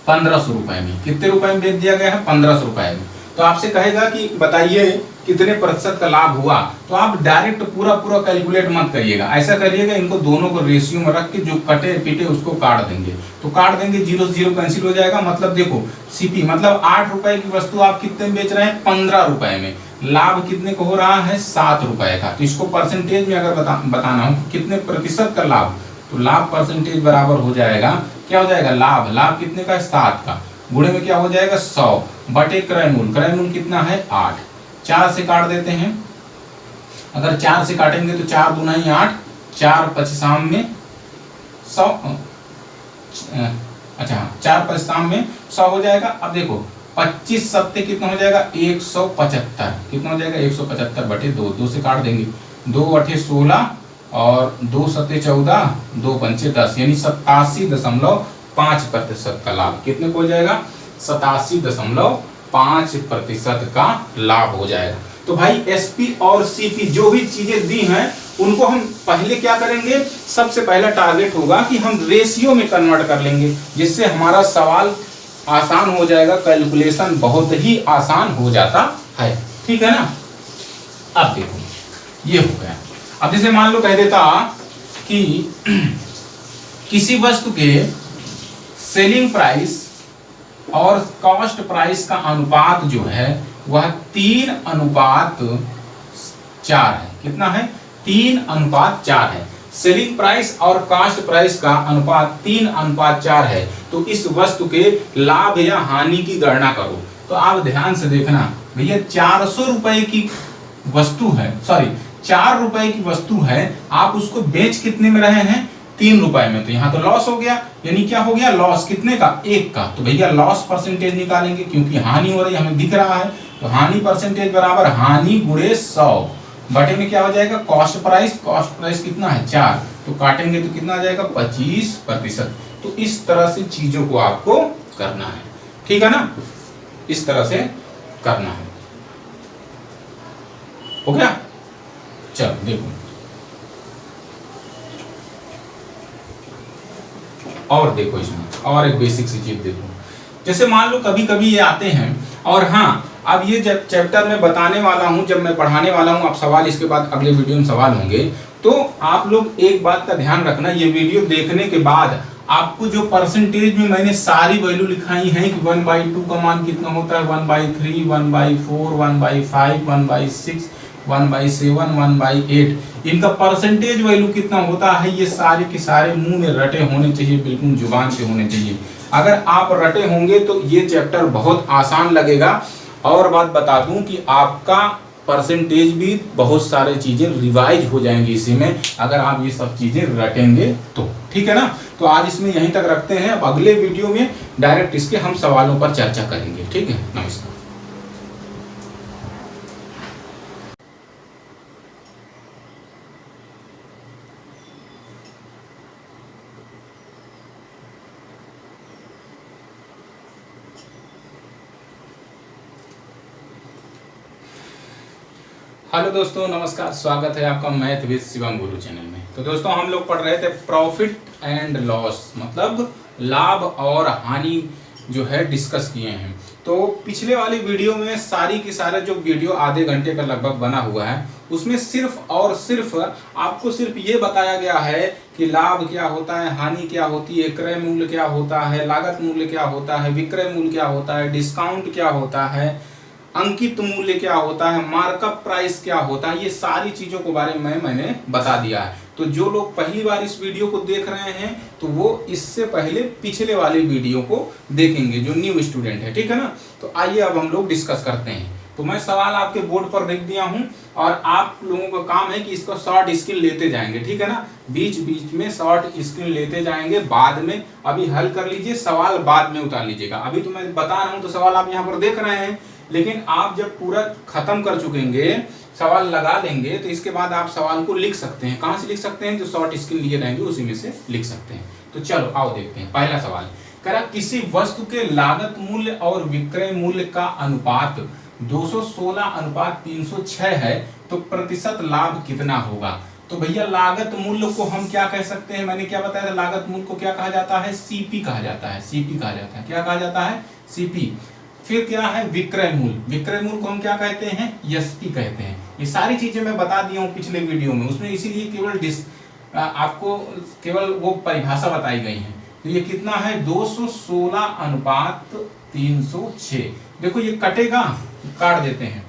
1500 रुपए में। कितने रुपए में बेच दिया गया है? 1500 रुपए में। तो आपसे कहेगा कि बताइए कितने प्रतिशत का लाभ हुआ, तो आप डायरेक्ट पूरा कैलकुलेट मत करिएगा, ऐसा करिएगा, इनको दोनों को रेशियो में रख के जो कटे पीटे उसको काट देंगे। तो काट देंगे, 0 से 0 कैंसिल हो जाएगा। मतलब देखो सीपी, मतलब 8 रुपए की वस्तु आप कितने में बेच रहे हैं? 15 रुपए में। लाभ कितने को हो रहा है? 7 रुपए का। तो इसको परसेंटेज में अगर बताना हो कितने प्रतिशत का लाभ, तो लाभ परसेंटेज बराबर हो जाएगा, क्या हो जाएगा? लाभ कितने का है? 7 का। गुणे में क्या हो जाएगा? 100 बटे क्रय मूल्य कितना है? 8। 4 से काट देते हैं, अगर 4 से काटेंगे तो 4 दूना 8, 4 25 में 100, अच्छा 4 25 में 100 हो जाएगा। अब देखो 25 सत्ते कितना हो जाएगा? 175। कितना हो जाएगा? 175 बटे 2, 2 से काट देंगे, 2 8 16 और 2 सत्ते 14, 2 पंचे 10, यानी 87.5% का लाभ। कितने को हो जाएगा? 87.5% का लाभ हो जाएगा। तो भाई एसपी और सीपी जो भी चीजें दी हैं उनको हम पहले क्या करेंगे, सबसे पहला टारगेट होगा कि हम रेशियो में कन्वर्ट कर लेंगे, जिससे हमारा सवाल आसान हो जाएगा, कैलकुलेशन बहुत ही आसान हो जाता है। ठीक है ना। अब देखो ये हो गया। अब जैसे मान लो कह देता कि किसी वस्तु के सेलिंग प्राइस और कॉस्ट प्राइस का अनुपात जो है वह 3:4 है। कितना है? 3:4 है। सेलिंग प्राइस और कॉस्ट प्राइस का अनुपात 3:4 है। तो इस वस्तु के लाभ या हानि की गणना करो। तो आप ध्यान से देखना भैया, 400 रुपए की वस्तु है, सॉरी 4 रुपए की वस्तु है, आप उसको बेच कितने में रहे हैं? 3 रुपए में। तो यहाँ तो लॉस हो गया, यानी क्या हो गया? लॉस कितने का? 1 का। तो भैया लॉस परसेंटेज निकालेंगे, क्योंकि हानि हो रही है हमें दिख रहा है। तो हानि परसेंटेज बराबर हानि गुणे 100 बटे में क्या हो जाएगा? Cost price. कॉस्ट प्राइस कितना है? 4। तो काटेंगे तो कितना आ जाएगा? 25%। तो इस तरह से चीजों को आपको करना है। ठीक है ना, इस तरह से करना है। हो गया? चलो देखो और देखो, इसमें और एक बेसिक सी चीज देखो। जैसे मान लो कभी कभी ये आते हैं, और हाँ अब ये जब चैप्टर में बताने वाला हूँ, जब मैं पढ़ाने वाला हूँ, आप सवाल इसके बाद अगले वीडियो में सवाल होंगे, तो आप लोग एक बात का ध्यान रखना, ये वीडियो देखने के बाद आपको जो परसेंटेज में मैंने सारी वैल्यू लिखाई हैं कि 1/2 का मान कितना होता है, 1/3, 1/4, 1/5, 1/6, 1/7, 1/8, इनका परसेंटेज वैल्यू कितना होता है, ये सारे के सारे मुंह में रटे होने चाहिए, बिल्कुल जुबान पे होने चाहिए। अगर आप रटे होंगे तो ये चैप्टर बहुत आसान लगेगा। और बात बता दूं कि आपका परसेंटेज भी बहुत सारे चीजें रिवाइज हो जाएंगी इसी में, अगर आप ये सब चीजें रटेंगे तो। ठीक है ना। तो आज इसमें यहीं तक रखते हैं। अब अगले वीडियो में डायरेक्ट इसके हम सवालों पर चर्चा करेंगे। ठीक है, नमस्कार। हेलो दोस्तों, नमस्कार, स्वागत है आपका math with Shivam Guru channel में। तो दोस्तों हम लोग पढ़ रहे थे प्रॉफिट एंड लॉस, मतलब लाभ और हानि जो है डिस्कस किए हैं। तो पिछले वाली वीडियो में सारी की सारे जो वीडियो आधे घंटे का लगभग बना हुआ है, उसमें सिर्फ और सिर्फ आपको सिर्फ ये बताया गया है कि लाभ क्या होता है, हानि क्या होती है, क्रय मूल्य क्या होता है, लागत मूल्य क्या होता है, विक्रय मूल्य क्या होता है, डिस्काउंट क्या होता है, अंकित मूल्य क्या होता है, मार्कअप प्राइस क्या होता है, ये सारी चीजों के बारे में मैंने बता दिया है। तो जो लोग पहली बार इस वीडियो को देख रहे हैं तो वो इससे पहले पिछले वाले वीडियो को देखेंगे, जो न्यू स्टूडेंट है। ठीक है ना। तो आइए अब हम लोग डिस्कस करते हैं। तो मैं सवाल आपके बोर्ड पर लिख दिया हूं, और आप लोगों का काम है कि इसको शॉर्ट स्क्रीन लेते जाएंगे। ठीक है ना, बीच बीच में शॉर्ट स्क्रीन लेते जाएंगे, बाद में अभी हल कर लीजिए, सवाल बाद में उतार लीजिएगा। अभी तो मैं बता रहा हूं तो सवाल आप यहाँ पर देख रहे हैं, लेकिन आप जब पूरा खत्म कर चुकेंगे, सवाल लगा लेंगे, तो इसके बाद आप सवाल को लिख सकते हैं। कहां से लिख सकते हैं? जो शॉर्ट स्क्रीन लिए रहेंगे उसी में से लिख सकते हैं। तो चलो आओ देखते हैं। पहला सवाल कह रहा, किसी वस्तु के लागत मूल्य और विक्रय मूल्य का अनुपात 216:306 है, तो प्रतिशत लाभ कितना होगा? तो भैया लागत मूल्य को हम क्या कह सकते हैं? मैंने क्या बताया था, लागत मूल्य को क्या कहा जाता है? सीपी कहा जाता है। सीपी कहा जाता है। क्या कहा जाता है? सीपी। फिर क्या है? विक्रय मूल्य। विक्रय मूल्य को हम क्या कहते हैं? एसपी कहते हैं। ये सारी चीजें मैं बता दिया हूँ पिछले वीडियो में, उसमें इसीलिए केवल आपको केवल वो परिभाषा बताई गई है। तो ये कितना है? 216:306। देखो ये कटेगा, काट देते हैं।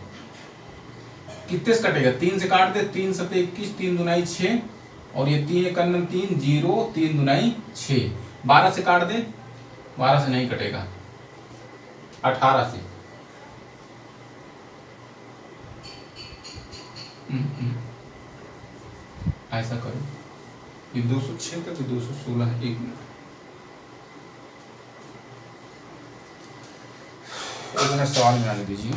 कितने से कटेगा? 3 से काट दे, 3 7 21, 3 दूनाई 6, और ये 3 1 3 0, 3 दूनाई 6। 12 से काट दे, 12 से नहीं कटेगा, 18 से। ऐसा करो, ये 206 का तो 216 है। 1 मिनट सवाल में आने दीजिए,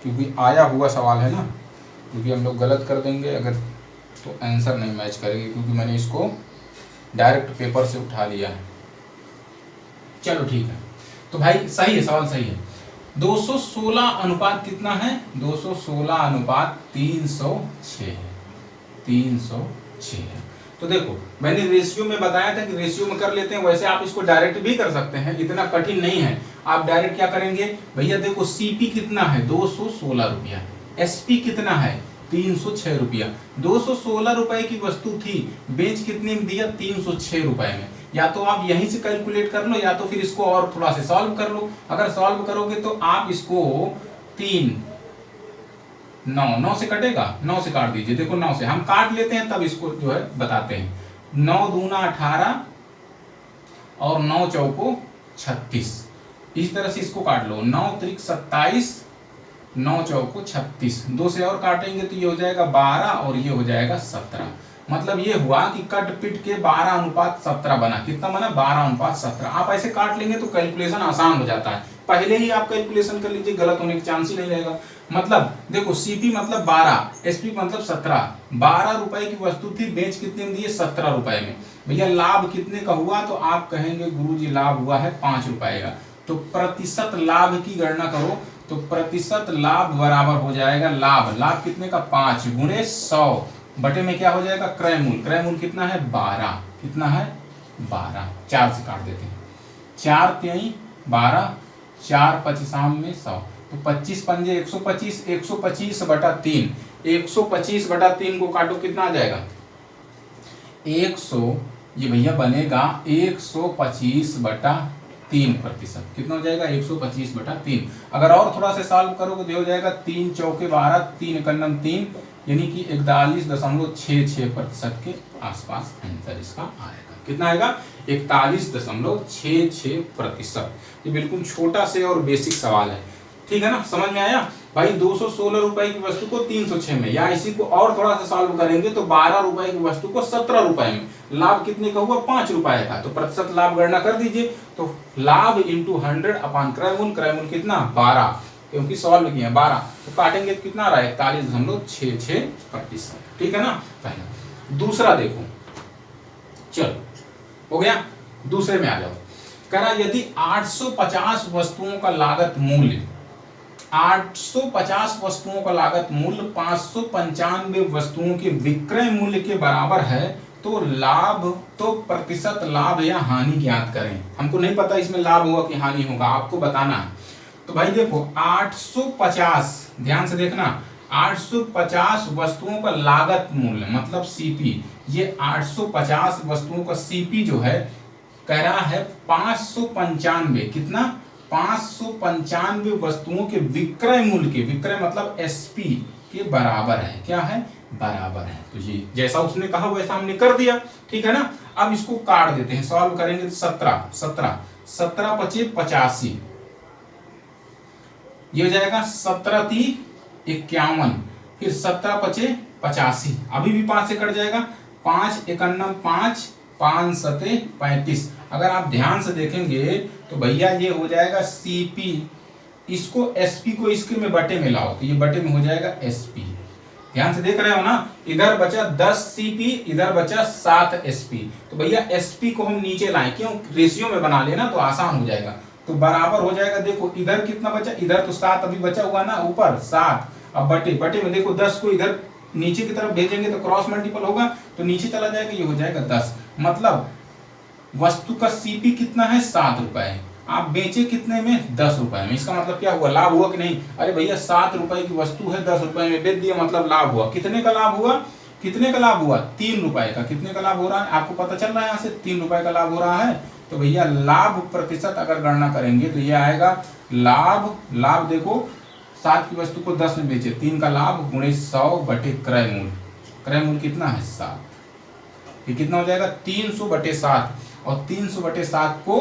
क्योंकि आया हुआ सवाल है ना, क्योंकि हम लोग गलत कर देंगे अगर तो आंसर नहीं मैच करेगी, क्योंकि मैंने इसको डायरेक्ट पेपर से उठा लिया है। चलो ठीक है। तो भाई सही है, सवाल सही है। 216 अनुपात कितना है? 216 अनुपात 306 है, 306 है। तो देखो मैंने रेशियो में बताया था कि रेशियो में कर लेते हैं, वैसे आप इसको डायरेक्ट भी कर सकते हैं, इतना कठिन नहीं है। आप डायरेक्ट क्या करेंगे भैया, देखो सीपी कितना है 216 रुपया, एसपी कितना है 306 रुपया। 216 रुपए की वस्तु थी, बेच कितने में दिया? 306 रुपए में। या तो आप यहीं से कैलकुलेट कर लो या तो फिर इसको और थोड़ा से सॉल्व कर लो। अगर सॉल्व करोगे तो आप इसको 9 से कटेगा, 9 से काट दीजिए। देखो 9 से हम काट लेते हैं तब इसको जो है बताते हैं। 9 दूना 18 और 9 चौको 36, इस तरह से इसको काट लो। 9 त्रिक 27, 9 चौको 36, 2 से और काटेंगे तो ये हो जाएगा 12 और ये हो जाएगा 17। मतलब ये हुआ कि कट पिट के 12:17 बना। कितना बना? 12:17। आप ऐसे काट लेंगे तो कैलकुलेशन आसान हो जाता है, पहले ही आप कैलकुलेशन कर लीजिए, गलत होने का चांस ही नहीं रहेगा। मतलब देखो सीपी मतलब 12, एसपी मतलब 17। 12 रुपए की वस्तु थी, बेच कितने में दिए? 17 रुपए में। भैया लाभ कितने का हुआ? तो आप कहेंगे गुरुजी लाभ हुआ है 5 रुपए का। तो प्रतिशत लाभ की गणना करो, तो प्रतिशत लाभ बराबर हो जाएगा लाभ कितने का? 5 गुणे 100 बटे में क्या हो जाएगा? क्रय मूल्य कितना है? 12। कितना है? 12। 4 से काट देते हैं, 4 3 12, 4 25 में 100, तो 25 पंजे 125, 125 बटा 3, 125 बटा 3 को काटो कितना आ जाएगा? 100, ये भैया बनेगा 125 बटा 3 प्रतिशत। कितना हो जाएगा? 125 बटा 3। अगर और थोड़ा सा सॉल्व करोगे तो हो जाएगा 3 चौके 12, 3 एकन्नम 3, यानी कि 41.66% के आसपास आंसर इसका आएगा। कितना आएगा? 41.66%। ये बिल्कुल छोटा से और बेसिक सवाल है, ठीक है ना? समझ में आया भाई? 216 रुपए की वस्तु को 306 में, या इसी को और थोड़ा सा सॉल्व करेंगे तो 12 रुपए की वस्तु को 17 रुपए में। लाभ कितने का हुआ? 5 रुपए का। तो प्रतिशत लाभ गणना कर दीजिए, तो लाभ इंटू 100 अपान क्रय मूल्य कितना? 12, क्योंकि सॉल्व किया 12, तो काटेंगे तो कितना आ रहा है? 41.66%। ठीक है ना? पहला। दूसरा देखो, चलो हो गया, दूसरे में आ जाओ। कह रहा यदि 850 वस्तुओं का लागत मूल्य 850 वस्तुओं का लागत मूल्य 595 वस्तुओं के विक्रय मूल्य के बराबर है तो प्रतिशत लाभ या हानि ज्ञात करें। हमको नहीं पता इसमें लाभ होगा कि हानि होगा, आपको बताना है। तो भाई देखो 850, ध्यान से देखना, 850 वस्तुओं का लागत मूल्य मतलब सीपी, ये 850 वस्तुओं का सीपी जो है कह रहा है 595, कितना? 595 वस्तुओं के विक्रय मूल्य के, विक्रय मतलब एसपी के बराबर है। क्या है? बराबर है। तो ये जैसा उसने कहा वैसा हमने कर दिया, ठीक है ना? अब इसको काट देते हैं, सॉल्व करेंगे तो 17 पचे 85, ये हो जाएगा 17 × 51, फिर 17 पचे 85, अभी भी 5 से कट जाएगा, 5 एकन्नम 5, 5 सते 35। अगर आप ध्यान से देखेंगे तो भैया ये हो जाएगा सीपी, इसको एसपी को इसके में बटे में लाओ तो ये बटे में हो जाएगा एसपी। ध्यान से देख रहे हो ना? इधर बचा 10 सीपी, इधर बचा 7 एसपी। तो भैया एसपी को हम नीचे लाएं, क्यों? रेशियो में बना लेना तो आसान हो जाएगा। तो बराबर हो जाएगा, देखो इधर कितना बचा? इधर तो 7 अभी बचा हुआ ना, ऊपर 7, अब बटे में देखो 10 को इधर नीचे की तरफ भेजेंगे तो क्रॉस मल्टीपल होगा तो नीचे चला जाएगा, ये हो जाएगा 10। मतलब वस्तु का सीपी कितना है? 7 रुपए, आप बेचे कितने में? 10 रुपए में। इसका मतलब क्या हुआ? लाभ हुआ कि नहीं? अरे भैया 7 रुपए की वस्तु है, 10 रुपए में बेच दिया, मतलब लाभ हुआ। कितने का लाभ हुआ? 3 रुपए का। कितने का लाभ हो रहा है? आपको पता चल रहा है यहाँ से 3 रुपए का लाभ हो रहा है। तो भैया लाभ प्रतिशत अगर गणना करेंगे तो ये आएगा लाभ देखो 7 की वस्तु को 10 में बेचे, 3 का लाभ गुणे 100 बटे क्रय मूल्य कितना है? 7। ये कितना हो जाएगा? 300 बटे 7, और 300 बटे 7 को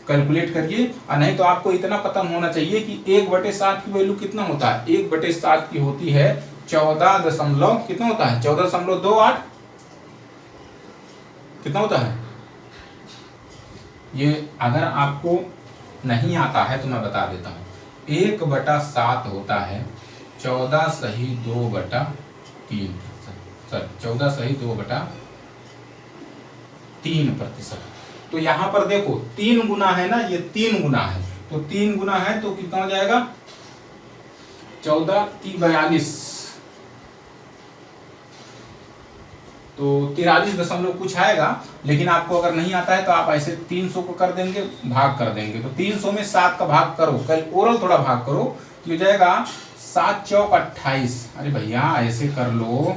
कैलकुलेट करिए। और नहीं तो आपको इतना पता होना चाहिए कि 1/7 की वैल्यू कितना होता है? 1/7 की होती है 14 कितना होता है? 14.28। कितना होता है? ये अगर आपको नहीं आता है तो मैं बता देता हूँ। 1/7 होता है 14 सही 2/3, सर 14 सही 2/3%। तो यहाँ पर देखो 3 गुना है ना, ये 3 गुना है, तो 3 गुना है तो कितना हो जाएगा 14 3 42, तो 43 दशमलव कुछ आएगा। लेकिन आपको अगर नहीं आता है तो आप ऐसे 300 को कर देंगे, भाग कर देंगे। तो 300 में 7 का भाग करो, कल ओरल थोड़ा भाग करो तो हो जाएगा 7 चौक 28। अरे भैया ऐसे कर लो,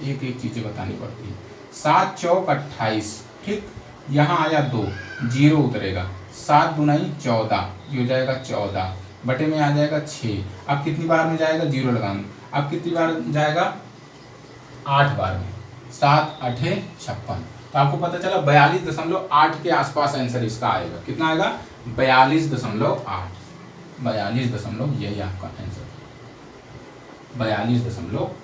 एक एक चीजें बतानी पड़ती है। 7 चौक 28, ठीक। यहाँ आया 2, 0 उतरेगा, 7 दुनाई 14, ये हो जाएगा 14 बटे में आ जाएगा 6। अब कितनी बार में जाएगा 0 लगाना, अब कितनी बार जाएगा 8 बार में, 7 8 56। तो आपको पता चला 42.8 के आसपास आंसर इसका आएगा। कितना आएगा 42.8, 42 यही आपका आंसर 42.8।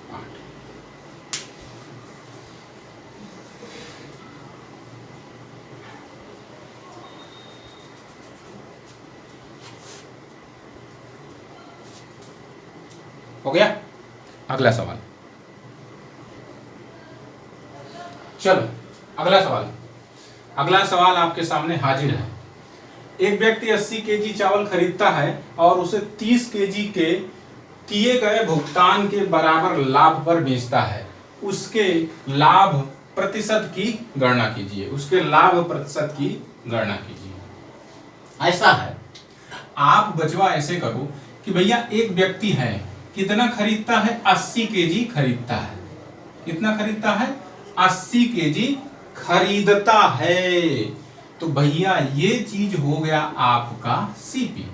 हो गया। अगला सवाल, चलो अगला सवाल। अगला सवाल आपके सामने हाजिर है। एक व्यक्ति 80 केजी चावल खरीदता है और उसे 30 केजी के किए गए भुगतान के बराबर लाभ पर बेचता है। उसके लाभ प्रतिशत की गणना कीजिए, उसके लाभ प्रतिशत की गणना कीजिए। ऐसा है, आप बचवा ऐसे करो कि भैया एक व्यक्ति है, कितना खरीदता है 80 केजी खरीदता है। कितना खरीदता है 80 केजी खरीदता है। तो भैया ये चीज हो गया आपका सीपी।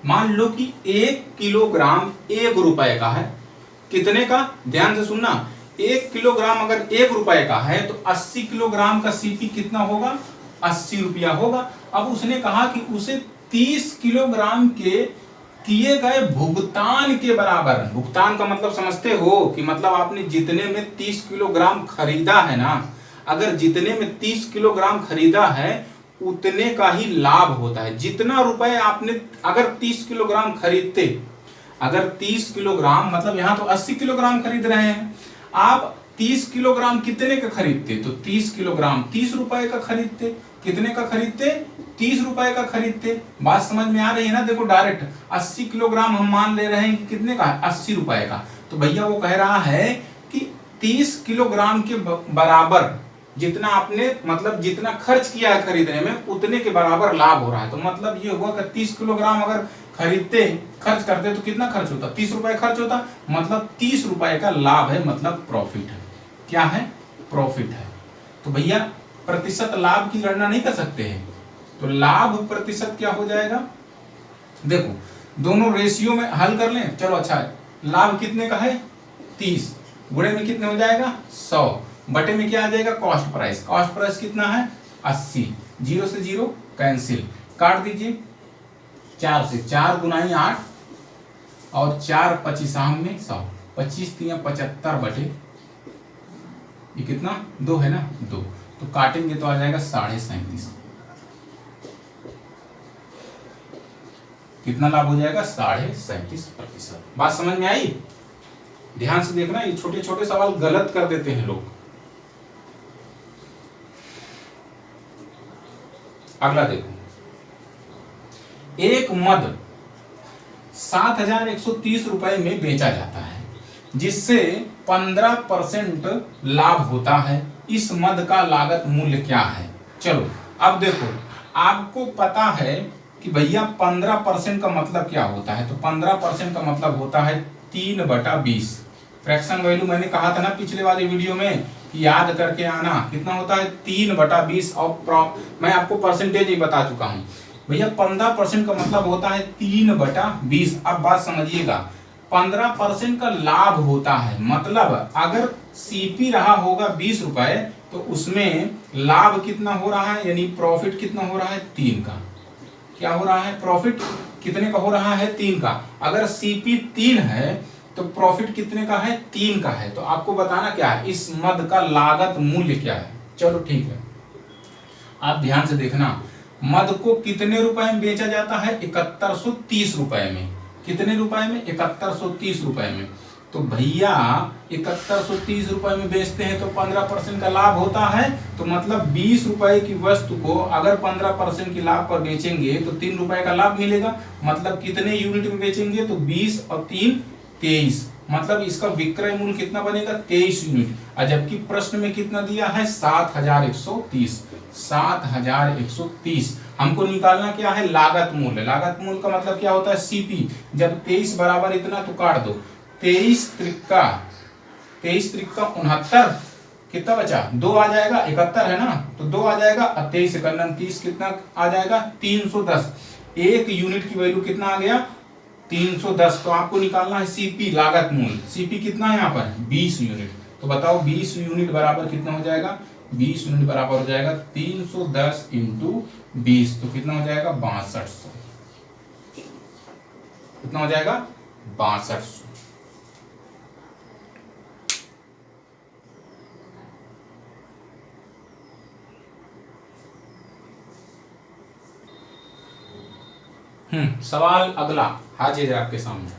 मान लो कि 1 किलोग्राम 1 रुपए का है। कितने का, ध्यान से सुनना, 1 किलोग्राम अगर 1 रुपए का है तो 80 किलोग्राम का सीपी कितना होगा 80 रुपया होगा। अब उसने कहा कि उसे 30 किलोग्राम के किए गए भुगतान के बराबर, भुगतान का मतलब समझते हो कि मतलब आपने जितने में 30 किलोग्राम खरीदा है ना, अगर जितने में 30 किलोग्राम खरीदा है उतने का ही लाभ होता है। जितना रुपए आपने अगर 30 किलोग्राम खरीदते, अगर 30 किलोग्राम मतलब यहां तो 80 किलोग्राम खरीद रहे हैं, आप 30 किलोग्राम कितने का खरीदते, तो 30 किलोग्राम 30 रुपए का खरीदते। कितने का खरीदते 30 रुपए का खरीदते। बात समझ में आ रही है ना। देखो डायरेक्ट 80 किलोग्राम हम मान ले रहे हैं कि कितने का 80 रुपए का, तो भैया वो कह रहा है कि 30 किलोग्राम के बराबर जितना आपने मतलब जितना खर्च किया है खरीदने में उतने के बराबर लाभ हो रहा है। तो मतलब ये हुआ कि 30 किलोग्राम अगर खरीदते खर्च करते तो कितना खर्च होता 30 रुपए खर्च होता, मतलब 30 रुपए का लाभ है, मतलब प्रॉफिट है। क्या है, प्रॉफिट है। तो भैया प्रतिशत लाभ की गणना नहीं कर सकते हैं, तो लाभ प्रतिशत क्या हो जाएगा, देखो दोनों रेशियो में हल कर लें। चलो अच्छा है, लाभ कितने का है 30, गुणे में कितने हो जाएगा 100, बटे में क्या आ जाएगा कॉस्ट प्राइस। कॉस्ट प्राइस कितना है 80, 0 से 0 कैंसिल, काट दीजिए 4 से, 4 गुनाई 8 और 4 25 में 100, 25 3 75 बटे ये कितना 2 है ना 2, तो काटेंगे तो आ जाएगा 37.5। कितना लाभ हो जाएगा 37.5%। बात समझ में आई। ध्यान से देखना, ये छोटे छोटे सवाल गलत कर देते हैं लोग। अगला देखो, एक मद 7,130 रुपए में बेचा जाता है जिससे 15% लाभ होता है। इस मद का लागत मूल्य क्या है। चलो अब देखो, आपको पता है कि भैया 15% का मतलब क्या होता है, तो 15% का मतलब होता है 3/20। फ्रैक्शन वैल्यू मैंने कहा था ना पिछले वाले वीडियो में कि याद करके आना, कितना होता है 3/20। और मैं आपको परसेंटेज ही बता चुका हूं भैया। 15% का मतलब होता है 3/20। अब बात समझिएगा, 15% का लाभ होता है, मतलब अगर सीपी रहा होगा 20 रुपए तो उसमें लाभ कितना हो रहा है, यानी प्रॉफिट कितना हो रहा है 3 का। क्या हो रहा है, प्रॉफिट कितने का हो रहा है 3 का। अगर सीपी 3 है तो प्रॉफिट कितने का है 3 का है। तो आपको बताना क्या है, इस मद का लागत मूल्य क्या है। चलो ठीक है, आप ध्यान से देखना, मद को कितने रुपए में बेचा जाता है 7130 रुपए में। कितने रुपए में 7130 रुपए में। तो भैया 7130 रुपए में बेचते हैं तो 15% का लाभ होता है। तो मतलब 20 रुपए की वस्तु को अगर 15% की लाभ पर बेचेंगे तो 3 रुपए का लाभ मिलेगा। मतलब कितने यूनिट में बेचेंगे तो 20 और 3 23, मतलब इसका विक्रय मूल्य कितना बनेगा 23 यूनिट। और जबकि प्रश्न में कितना दिया है 7130, 7130। हमको निकालना क्या है लागत मूल्य। लागत मूल्य का मतलब क्या होता है सीपी। जब 23 बराबर इतना तो काट दो, 23 त्रिका 69, कितना बचा 2 आ जाएगा, 71 है ना तो 2 आ जाएगा, 23 एकम 30 कितना आ जाएगा 310। एक यूनिट की वैल्यू कितना आ गया 310। तो आपको निकालना है सीपी लागत मूल्य। सीपी कितना है यहाँ पर 20 यूनिट। तो बताओ 20 यूनिट बराबर कितना हो जाएगा, 20 यूनिट बराबर हो जाएगा 310 इंटू 20, तो कितना हो जाएगा 6200। कितना हो जाएगा 6200। सवाल अगला हाजिर है आपके सामने।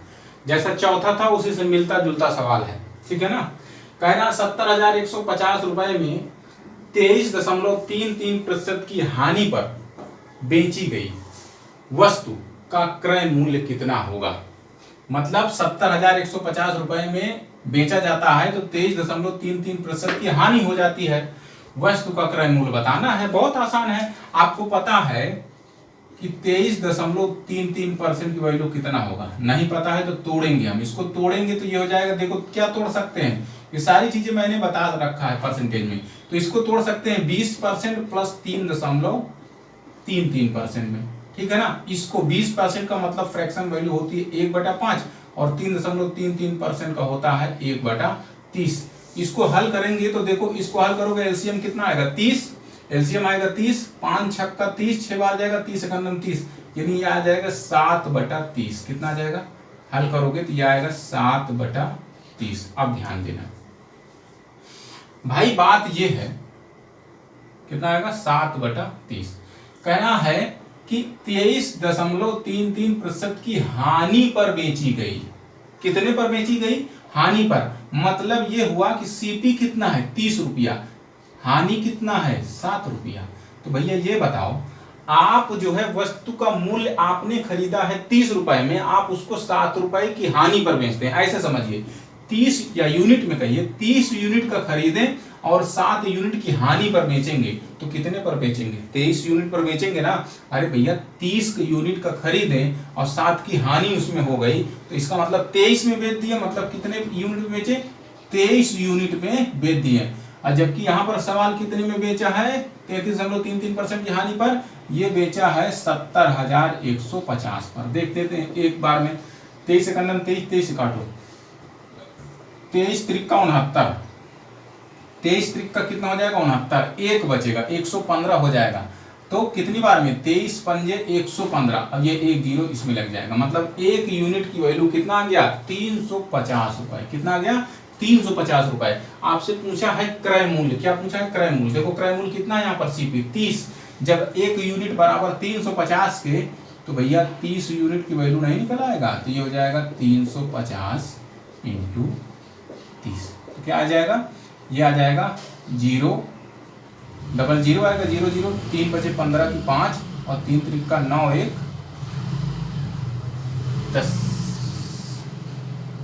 जैसा चौथा था उसी से मिलता जुलता सवाल है, ठीक है ना। कहना 70,150 रुपए में 23.33% की हानि पर बेची गई वस्तु का क्रय मूल्य कितना होगा। मतलब 70,150 रुपए में बेचा जाता है तो 23.33% की हानि हो जाती है। वस्तु का क्रय मूल्य बताना है, बहुत आसान है। आपको पता है कि 23.33% की वैल्यू कितना होगा, नहीं पता है तो तोड़ेंगे हम इसको। तोड़ेंगे तो ये हो जाएगा, देखो क्या तोड़ सकते हैं, ये सारी चीजें मैंने बता रखा है परसेंटेज में। तो इसको तोड़ सकते हैं 20% प्लस 3.33% में, ठीक है ना। इसको 20% का मतलब फ्रैक्शन वैल्यू होती है 1/5 और 3.33% का होता है 1/30। इसको हल करेंगे तो देखो, इसको हल करोगे एलसीएम कितना आएगा 30, एलसीएम आएगा 30, 5 छक्का 30, 6 बार जाएगा 30 एकम 30, यानी ये आ जाएगा 7/30। कितना आ जाएगा हल करोगे तो ये आएगा 7/30। अब ध्यान देना भाई, बात ये है कितना आएगा 7/30। कहना है कि 23.33% की हानि पर बेची गई। कितने पर बेची गई हानि पर, मतलब ये हुआ कि सीपी कितना है 30 रुपया, हानि कितना है 7 रुपया। तो भैया ये बताओ, आप जो है वस्तु का मूल्य आपने खरीदा है 30 रुपए में, आप उसको 7 रुपए की हानि पर बेचते हैं। ऐसे समझिए 30 या यूनिट में कहिए 30 यूनिट का खरीदें और 7 यूनिट की हानि पर बेचेंगे तो कितने पर बेचेंगे 23 यूनिट पर बेचेंगे ना। अरे भैया 30 यूनिट का खरीदें और 7 की हानि उसमें हो गई तो इसका मतलब 23 में बेच दिए, मतलब कितने यूनिट में बेचे 23 यूनिट में बेच दिए। और जबकि यहाँ पर सवाल कितने में बेचा है 33.33% की हानि पर, ये बेचा है 70,150 पर। देख देते हैं एक बार में, 23 एकम 23, 23 काटो 23 त्रिका 69, 23 त्रिका कितना हो जाएगा 69, एक बचेगा 115 हो जाएगा। तो कितनी बार में 23 पंजे 115, अब ये एक जीरो इसमें लग जाएगा, मतलब एक यूनिट की वैल्यू कितना आ गया 350 रुपए। कितना आ गया 350 रुपए। आपसे पूछा है क्रय मूल्य, क्या पूछा है क्रय मूल्य। देखो क्रय मूल्य कितना है यहाँ पर सीपी 30, जब एक यूनिट बराबर 350 के तो भैया 30 यूनिट की वैल्यू नहीं निकल आएगा, तो ये हो जाएगा 350 इंटू 30। तो क्या आ जाएगा, ये आ जाएगा 0 डबल 0 आएगा 0 0, 3 बचे 15 की 5 और 3 त्रिका 9 1 10।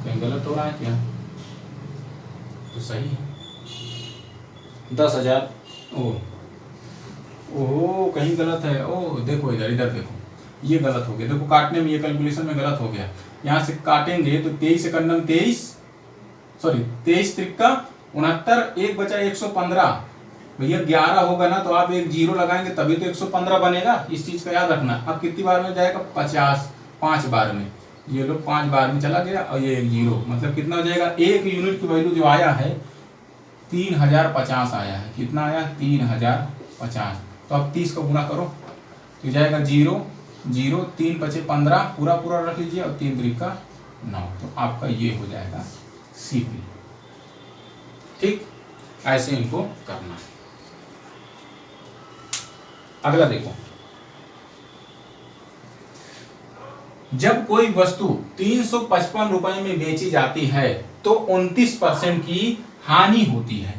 कहीं गलत हो रहा है क्या, तो सही है 10,000। ओ कहीं गलत है, ओ देखो इधर इधर देखो, ये गलत हो गया। देखो काटने में ये कैलकुलेशन में गलत हो गया। यहाँ से काटेंगे तो 23 एकम 23, सॉरी 23 त्रिका 69, एक बचा 115। भैया 11 होगा ना तो आप एक जीरो लगाएंगे तभी तो 115 बनेगा, इस चीज का याद रखना। अब कितनी बार में जाएगा 50, 5 बार में, ये लोग 5 बार में चला गया और ये एक जीरो, मतलब कितना हो जाएगा एक यूनिट की वैल्यू जो आया है 3050 आया है। कितना आया 3050। तो अब 30 को गुना करो तो जाएगा 0 0, 3 बचे 15, पूरा पूरा रख लीजिए और 3 त्रिका 9, तो आपका ये हो जाएगा सीपी। ठीक, ऐसे इनको करना है। अगला देखो, जब कोई वस्तु 355 रुपए में बेची जाती है तो तो 29% की हानि होती है।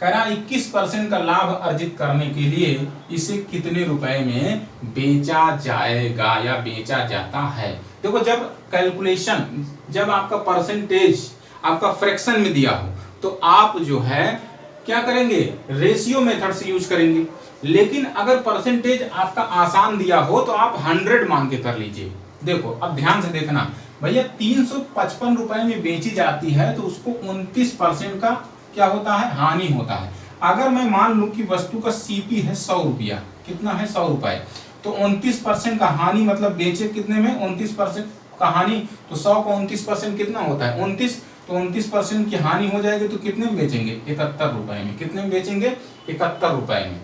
कह रहा 21% का लाभ अर्जित करने के लिए इसे कितने रुपए में बेचा जाएगा या बेचा जाता है। देखो जब कैलकुलेशन, जब आपका परसेंटेज आपका फ्रैक्शन में दिया हो तो आप जो है क्या करेंगे, रेशियो मेथड से यूज करेंगे। लेकिन अगर परसेंटेज आपका आसान दिया हो तो आप 100 मान के कर लीजिए। देखो अब ध्यान से देखना भैया, 355 रुपए में बेची जाती है तो उसको 29% का क्या होता है, हानि होता है। अगर मैं मान लूं कि वस्तु का सीपी है 100 रुपया, कितना है 100 रुपए, तो 29% का हानि मतलब बेचे कितने में, 29% का हानि, तो 100 का 29% कितना होता है 29, तो 29% की हानि हो जाएगी तो कितने में बेचेंगे, 71 रुपए में। कितने में बेचेंगे, 71 रुपए में।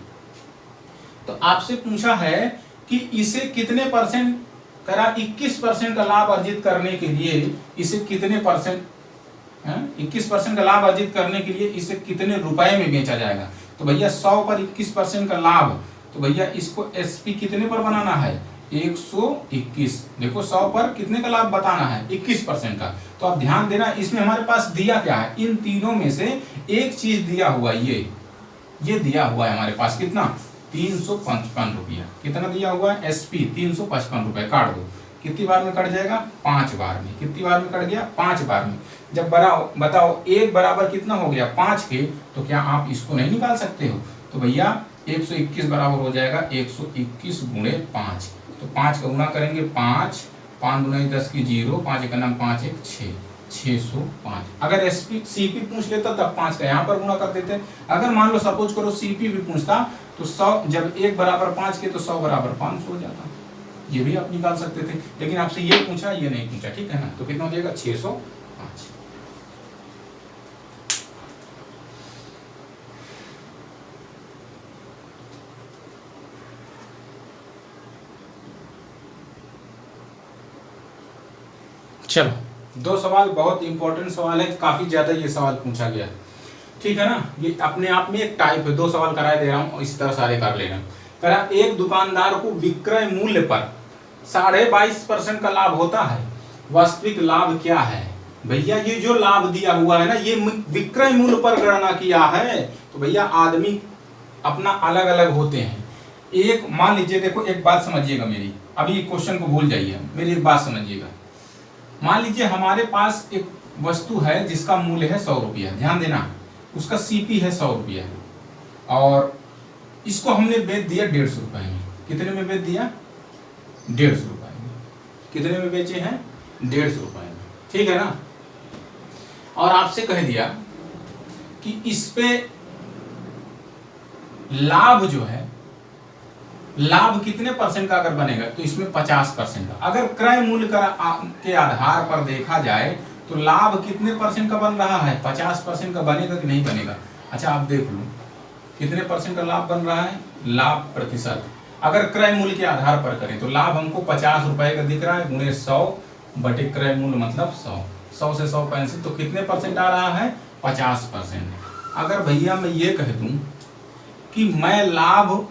तो आपसे पूछा है कि इसे कितने परसेंट, करा 21% का लाभ अर्जित करने के लिए इसे कितने परसेंट, 21% का लाभ अर्जित करने के लिए इसे कितने रुपए में बेचा जाएगा। तो भैया 100 पर 21% का लाभ, तो भैया इसको एसपी कितने पर बनाना है, 121। देखो 100 पर कितने का लाभ बताना है, 21% का। तो अब ध्यान देना, इसमें हमारे पास दिया क्या है, इन तीनों में से एक चीज दिया हुआ, ये दिया हुआ है हमारे पास, कितना 355 रुपया। कितना दिया हुआ है, एसपी 355 रुपए। काट दो, कितनी बार में कट जाएगा, 5 बार में। कितनी बार में कट गया, 5 बार में। जब बताओ 1 बराबर कितना हो गया, 5 के, तो क्या आप इसको नहीं निकाल सकते हो। तो भैया 121 बराबर हो जाएगा 121 गुणे 5। तो 5 का गुणा करेंगे, 5 5 गुना 10 की 0, 5 एक नाम 5 एक 6, 605। अगर एसपी सीपी पूछ लेता तब 5 का यहाँ पर गुणा कर देते। अगर मान लो सपोज करो सीपी भी पूछता तो 100, जब 1 बराबर 5 के तो 100 बराबर 500 हो जाता। ये भी आप निकाल सकते थे, लेकिन आपसे ये पूछा, ये नहीं पूछा, ठीक है ना। तो कितना हो जाएगा, 605। चलो 2 सवाल बहुत इंपॉर्टेंट सवाल है, काफी ज्यादा ये सवाल पूछा गया, ठीक है ना। ये अपने आप में एक टाइप है, 2 सवाल कराए दे रहा हूं, इस तरह सारे कर लेना। करा एक दुकानदार को विक्रय मूल्य पर 22.5% का लाभ होता है, वास्तविक लाभ क्या है। भैया ये जो लाभ दिया हुआ है ना, ये विक्रय मूल्य पर गणना किया है। तो भैया आदमी अपना अलग अलग होते हैं। एक मान लीजिए, देखो एक बात समझिएगा मेरी, अभी क्वेश्चन को भूल जाइए, मेरी एक बात समझिएगा। मान लीजिए हमारे पास एक वस्तु है जिसका मूल्य है 100 रुपया, ध्यान देना, उसका सीपी है 100 रुपया, और इसको हमने बेच दिया 150 रुपए में। कितने में बेच दिया, 150 रुपए में। कितने में बेचे हैं, 150 रुपए में, ठीक है ना। और आपसे कह दिया कि इस पे लाभ जो है, लाभ कितने परसेंट का अगर बनेगा, तो इसमें 50% का। अगर क्रय मूल्य के आधार पर देखा जाए तो लाभ कितने परसेंट का बन रहा है, 50% का बनेगा कि नहीं बनेगा। अच्छा आप देख लो कितने परसेंट का लाभ बन रहा है, लाभ प्रतिशत। अगर क्रय मूल्य के आधार पर करें तो लाभ हमको 50 रुपए का दिख रहा है, गुणे 100 बटे क्रय मूल्य मतलब 100 से 100 पैंसठ, तो कितने परसेंट आ रहा है, 50%। अगर भैया मैं ये कह दूं कि मैं लाभ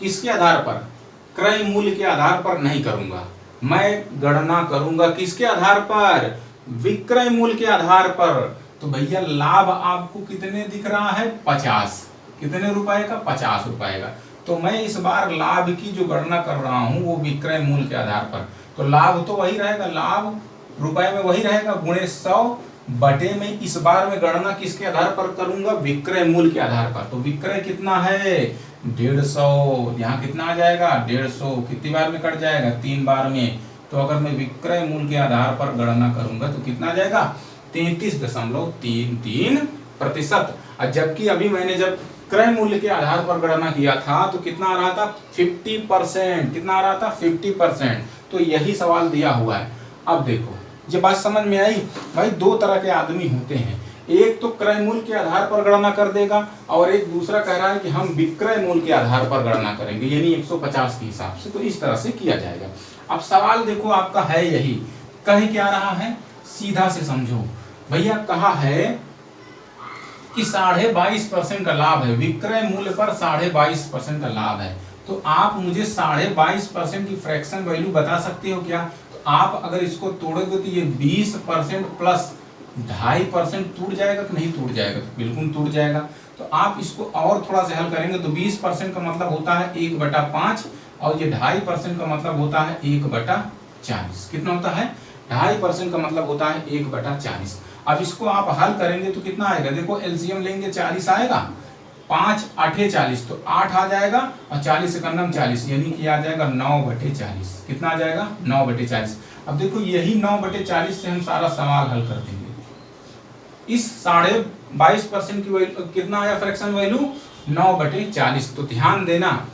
किसके आधार पर, क्रय मूल्य के आधार पर नहीं करूंगा, मैं गणना करूंगा किसके आधार पर, विक्रय मूल्य के आधार पर, तो भैया लाभ आपको कितने दिख रहा है, 50। कितने रुपए का, 50 रुपए का। तो मैं इस बार लाभ की जो गणना कर रहा हूं वो विक्रय मूल्य के आधार पर, तो लाभ तो वही रहेगा, लाभ रुपए में वही रहेगा, गुणे 100 बटे में इस बार में गणना किसके आधार पर करूंगा, विक्रय मूल्य के आधार पर। तो विक्रय कितना है, 150, यहाँ कितना आ जाएगा, 150। कितनी बार में कट जाएगा, 3 बार में। तो अगर मैं विक्रय मूल्य के आधार पर गणना करूंगा तो कितना आ जाएगा, 33.33%। और जबकि अभी मैंने जब क्रय मूल्य के आधार पर गणना किया था तो कितना आ रहा था, 50%। कितना आ रहा था, 50%। तो यही सवाल दिया हुआ है। अब देखो ये बात समझ में आई भाई, 2 तरह के आदमी होते हैं, एक तो क्रय मूल्य के आधार पर गणना कर देगा और एक दूसरा कह रहा है कि हम विक्रय मूल्य के आधार पर गणना करेंगे, यानी 150 के हिसाब से। तो इस तरह से किया जाएगा। अब सवाल देखो आपका है यही, कह क्या रहा है, सीधा से समझो भैया, कहा है कि 22.5% का लाभ है, विक्रय मूल्य पर 22.5% का लाभ है। तो आप मुझे 22.5% की फ्रैक्शन वैल्यू बता सकते हो क्या। तो आप अगर इसको तोड़ोगे तो ये 20% प्लस 2.5% टूट जाएगा कि नहीं टूट जाएगा? तो बिल्कुल टूट जाएगा। तो आप इसको और थोड़ा सा हल करेंगे तो 20% का मतलब होता है 1/5 और ये 2.5% का मतलब होता है 1/40। कितना होता है? 2.5% का मतलब होता है 1/40। अब इसको आप हल करेंगे तो कितना आएगा? देखो एलसीएम लेंगे 40 आएगा, 5 8 40 तो 8 आ जाएगा और 40 से 40 यानी कि आ जाएगा 9/40। कितना आ जाएगा? 9/40। अब देखो यही 9/40 से हम सारा सवाल हल कर देंगे। इस 22.5% की वैल्यू कितना आया? Fraction value 9/40। तो ध्यान देना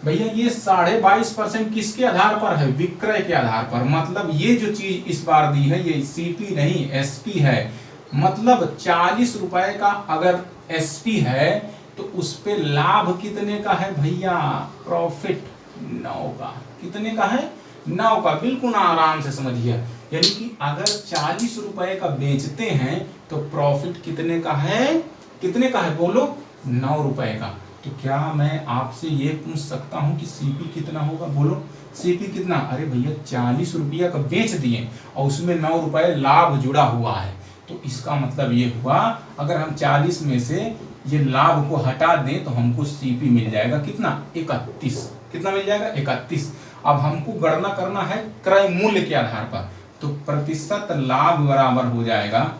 भैया ये 22.5% किसके आधार पर है? विक्रय के आधार पर। मतलब ये जो चीज इस बार दी है ये सीपी नहीं एसपी है। मतलब 40 रुपए का अगर एसपी है तो उस पे लाभ कितने का है भैया? प्रॉफिट 9 का। कितने का है? 9 का। बिल्कुल आराम से समझिए, यानी कि अगर 40 रुपए का बेचते हैं तो प्रॉफिट कितने का है? कितने का है बोलो? 9 रुपए का। तो क्या मैं आपसे ये पूछ सकता हूं कि सीपी कितना होगा? बोलो सीपी कितना? अरे भैया 40 रुपया का बेच दिए और उसमें 9 रुपए लाभ जुड़ा हुआ है, तो इसका मतलब ये हुआ अगर हम 40 में से ये लाभ को हटा दें तो हमको सीपी मिल जाएगा कितना? 31। कितना मिल जाएगा? 31। अब हमको गणना करना है क्रय मूल्य के आधार पर, तो प्रतिशत लाभ बराबर हो जाएगा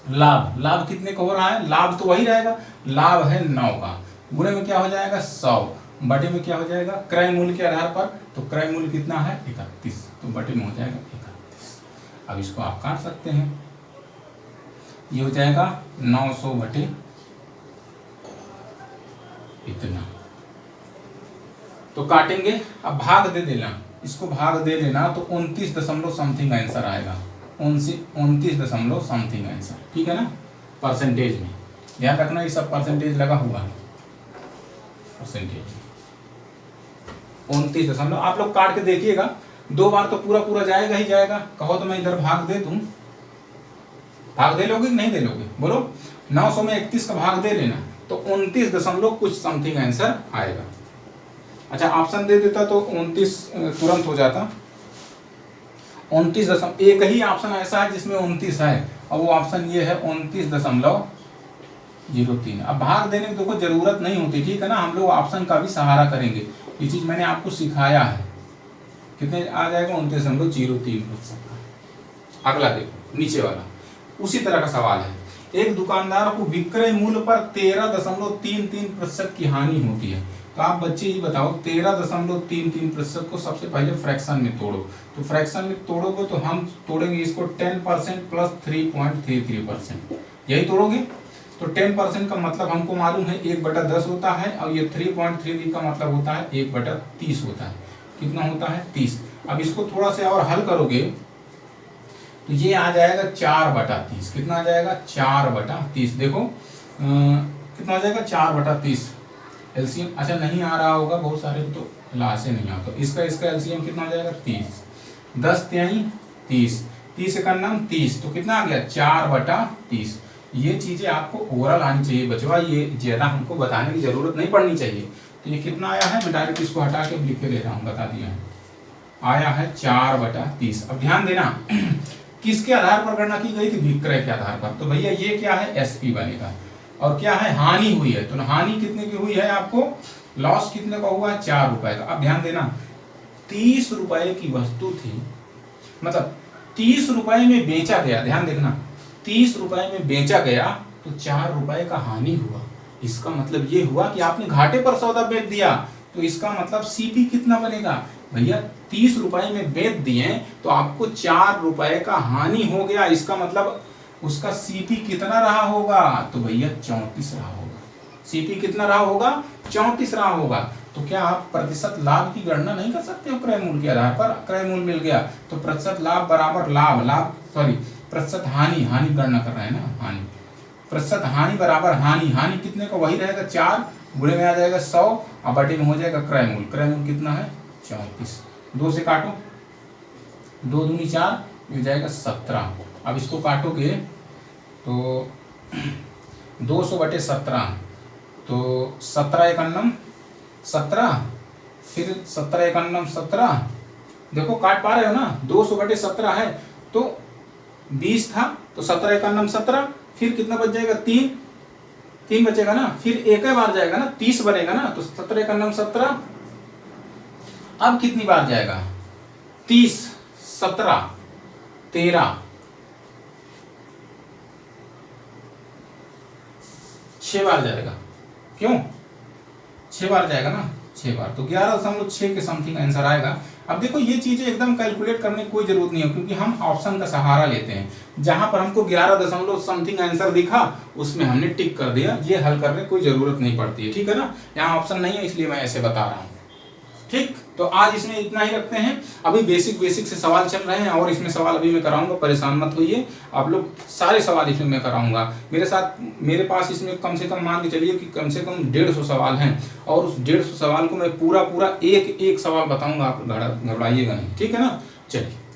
लाभ कितने का हो रहा है? लाभ तो वही रहेगा, लाभ है 9 का, गुणे में क्या हो जाएगा? 100, बटे में क्या हो जाएगा? क्रय मूल्य के आधार पर। तो क्रय मूल्य कितना है? 31, तो बटे में हो जाएगा 31। अब इसको आप काट सकते हैं, ये हो जाएगा 900 बटे इतना। तो काटेंगे, अब भाग दे देना, इसको भाग दे देना तो 29 दशमलव समथिंग आंसर आएगा। 29 दशमलव समथिंग आंसर, ठीक है ना? परसेंटेज में ध्यान रखना ये सब परसेंटेज लगा हुआ है। परसेंटेज 29 दशमलव, आप लोग काट के देखिएगा, 2 बार तो पूरा पूरा जाएगा ही जाएगा। कहो तो मैं इधर भाग दे दूं, भाग दे लोगे कि नहीं दे लोगे? बोलो 900 में 31 का भाग दे लेना तो 29 दशमलव कुछ समथिंग आंसर आएगा। अच्छा ऑप्शन दे देता तो 29 तुरंत हो जाता। 29 दशमलव, एक ही ऑप्शन ऐसा है जिसमें 29 है और वो ऑप्शन ये है 29.03। अब भाग देने की देखो जरूरत नहीं होती, ठीक है ना? हम लोग ऑप्शन का भी सहारा करेंगे, ये चीज मैंने आपको सिखाया है। कितने आ जाएगा? 29.03%। अगला देखो नीचे वाला, उसी तरह का सवाल है। एक दुकानदार को विक्रय मूल्य पर 13.33% की हानि होती है। तो आप बच्चे ये बताओ 13.33% को सबसे पहले फ्रैक्शन में तोड़ो। तो फ्रैक्शन में तोड़ोगे तो हम तोड़ेंगे इसको 10% प्लस 3.33%, यही तोड़ोगे। तो 10% का मतलब हमको मालूम है 1/10 होता है और ये 3.33 का मतलब होता है 1/30 होता है। कितना होता है? 30। अब इसको थोड़ा सा और हल करोगे तो ये आ जाएगा 4/30। कितना आ जाएगा? 4/30। देखो कितना आ जाएगा? 4/30 एलसीएम। अच्छा नहीं आ रहा होगा बहुत सारे तो लासे नहीं आता, इसका एलसीएम कितना आ जाएगा? 30। 10 तिहाई 30, 30 का नाम 30, तो कितना आ गया? 4/30। ये चीजें आपको ओवरऑल आनी चाहिए बचवा, ये ज्यादा हमको बताने की जरूरत नहीं पड़नी चाहिए। तो ये कितना आया है? मैं डायरेक्ट इसको हटा के लिख के ले रहा हूँ, बता दिया है, आया है 4/30। अब ध्यान देना किसके आधार पर गणना की गई थी? विक्रय के आधार पर। तो भैया ये क्या है? एसपी बनेगा। और क्या है? हानि हुई है, तो हानि कितने की हुई है? आपको लॉस कितने का हुआ है? 4 रुपए का। अब ध्यान देना 30 रुपए की वस्तु थी, मतलब 30 रुपए में बेचा गया, ध्यान देखना 30 रुपए में बेचा गया तो 4 रुपए का हानि हुआ। इसका मतलब ये हुआ कि आपने घाटे पर सौदा बेच दिया, तो इसका मतलब सीपी कितना बनेगा? भैया 30 रुपए में बेच दिए तो आपको 4 रुपए का हानि हो गया, इसका मतलब उसका सीपी कितना रहा होगा? तो भैया 34 रहा होगा। सीपी कितना रहा होगा? 34 रहा होगा। तो क्या आप प्रतिशत लाभ की गणना नहीं कर सकते हो क्रय मूल्य के आधार पर? क्रय मूल्य मिल गया तो प्रतिशत लाभ बराबर प्रतिशत हानि गणना कर रहे हैं ना, हानि, प्रतिशत हानि बराबर हानि कितने का? वही रहेगा 4, गुणे में आ जाएगा 100 और बटे में हो जाएगा क्रय मूल्य। क्रय मूल्य कितना है? 34। 2 से काटो, 2 दूनी 4 मिल जाएगा 17। अब इसको काटोगे तो 200/17, तो 17 एकन्नम 17, फिर 17 एकन्नम 17। देखो काट पा रहे हो ना? 200/17 है तो 20 था तो 17 एकानम 17, फिर कितना बच जाएगा 3, 3 बचेगा ना, फिर एक ही बार जाएगा ना, 30 बनेगा ना, तो 17 एकानम 17। अब कितनी बार जाएगा 30, 17, 13, 6 बार जाएगा। क्यों 6 बार जाएगा ना, 6 बार, तो 11.6 के समथिंग आंसर आएगा। अब देखो ये चीजें एकदम कैलकुलेट करने की कोई जरूरत नहीं है, क्योंकि हम ऑप्शन का सहारा लेते हैं। जहां पर हमको 11 समथिंग आंसर दिखा उसमें हमने टिक कर दिया, ये हल करने की कोई जरूरत नहीं पड़ती है, ठीक है ना। यहाँ ऑप्शन नहीं है इसलिए मैं ऐसे बता रहा हूँ, ठीक। तो आज इसमें इतना ही रखते हैं। अभी बेसिक से सवाल चल रहे हैं और इसमें सवाल अभी मैं कराऊंगा, परेशान मत होइए, आप लोग सारे सवाल इसमें मैं कराऊंगा। मेरे पास इसमें कम से कम मान के चलिए कि कम से कम 150 सवाल हैं, और उस 150 सवाल को मैं पूरा एक सवाल बताऊंगा, आप घबराइएगा नहीं, ठीक है ना। चलिए।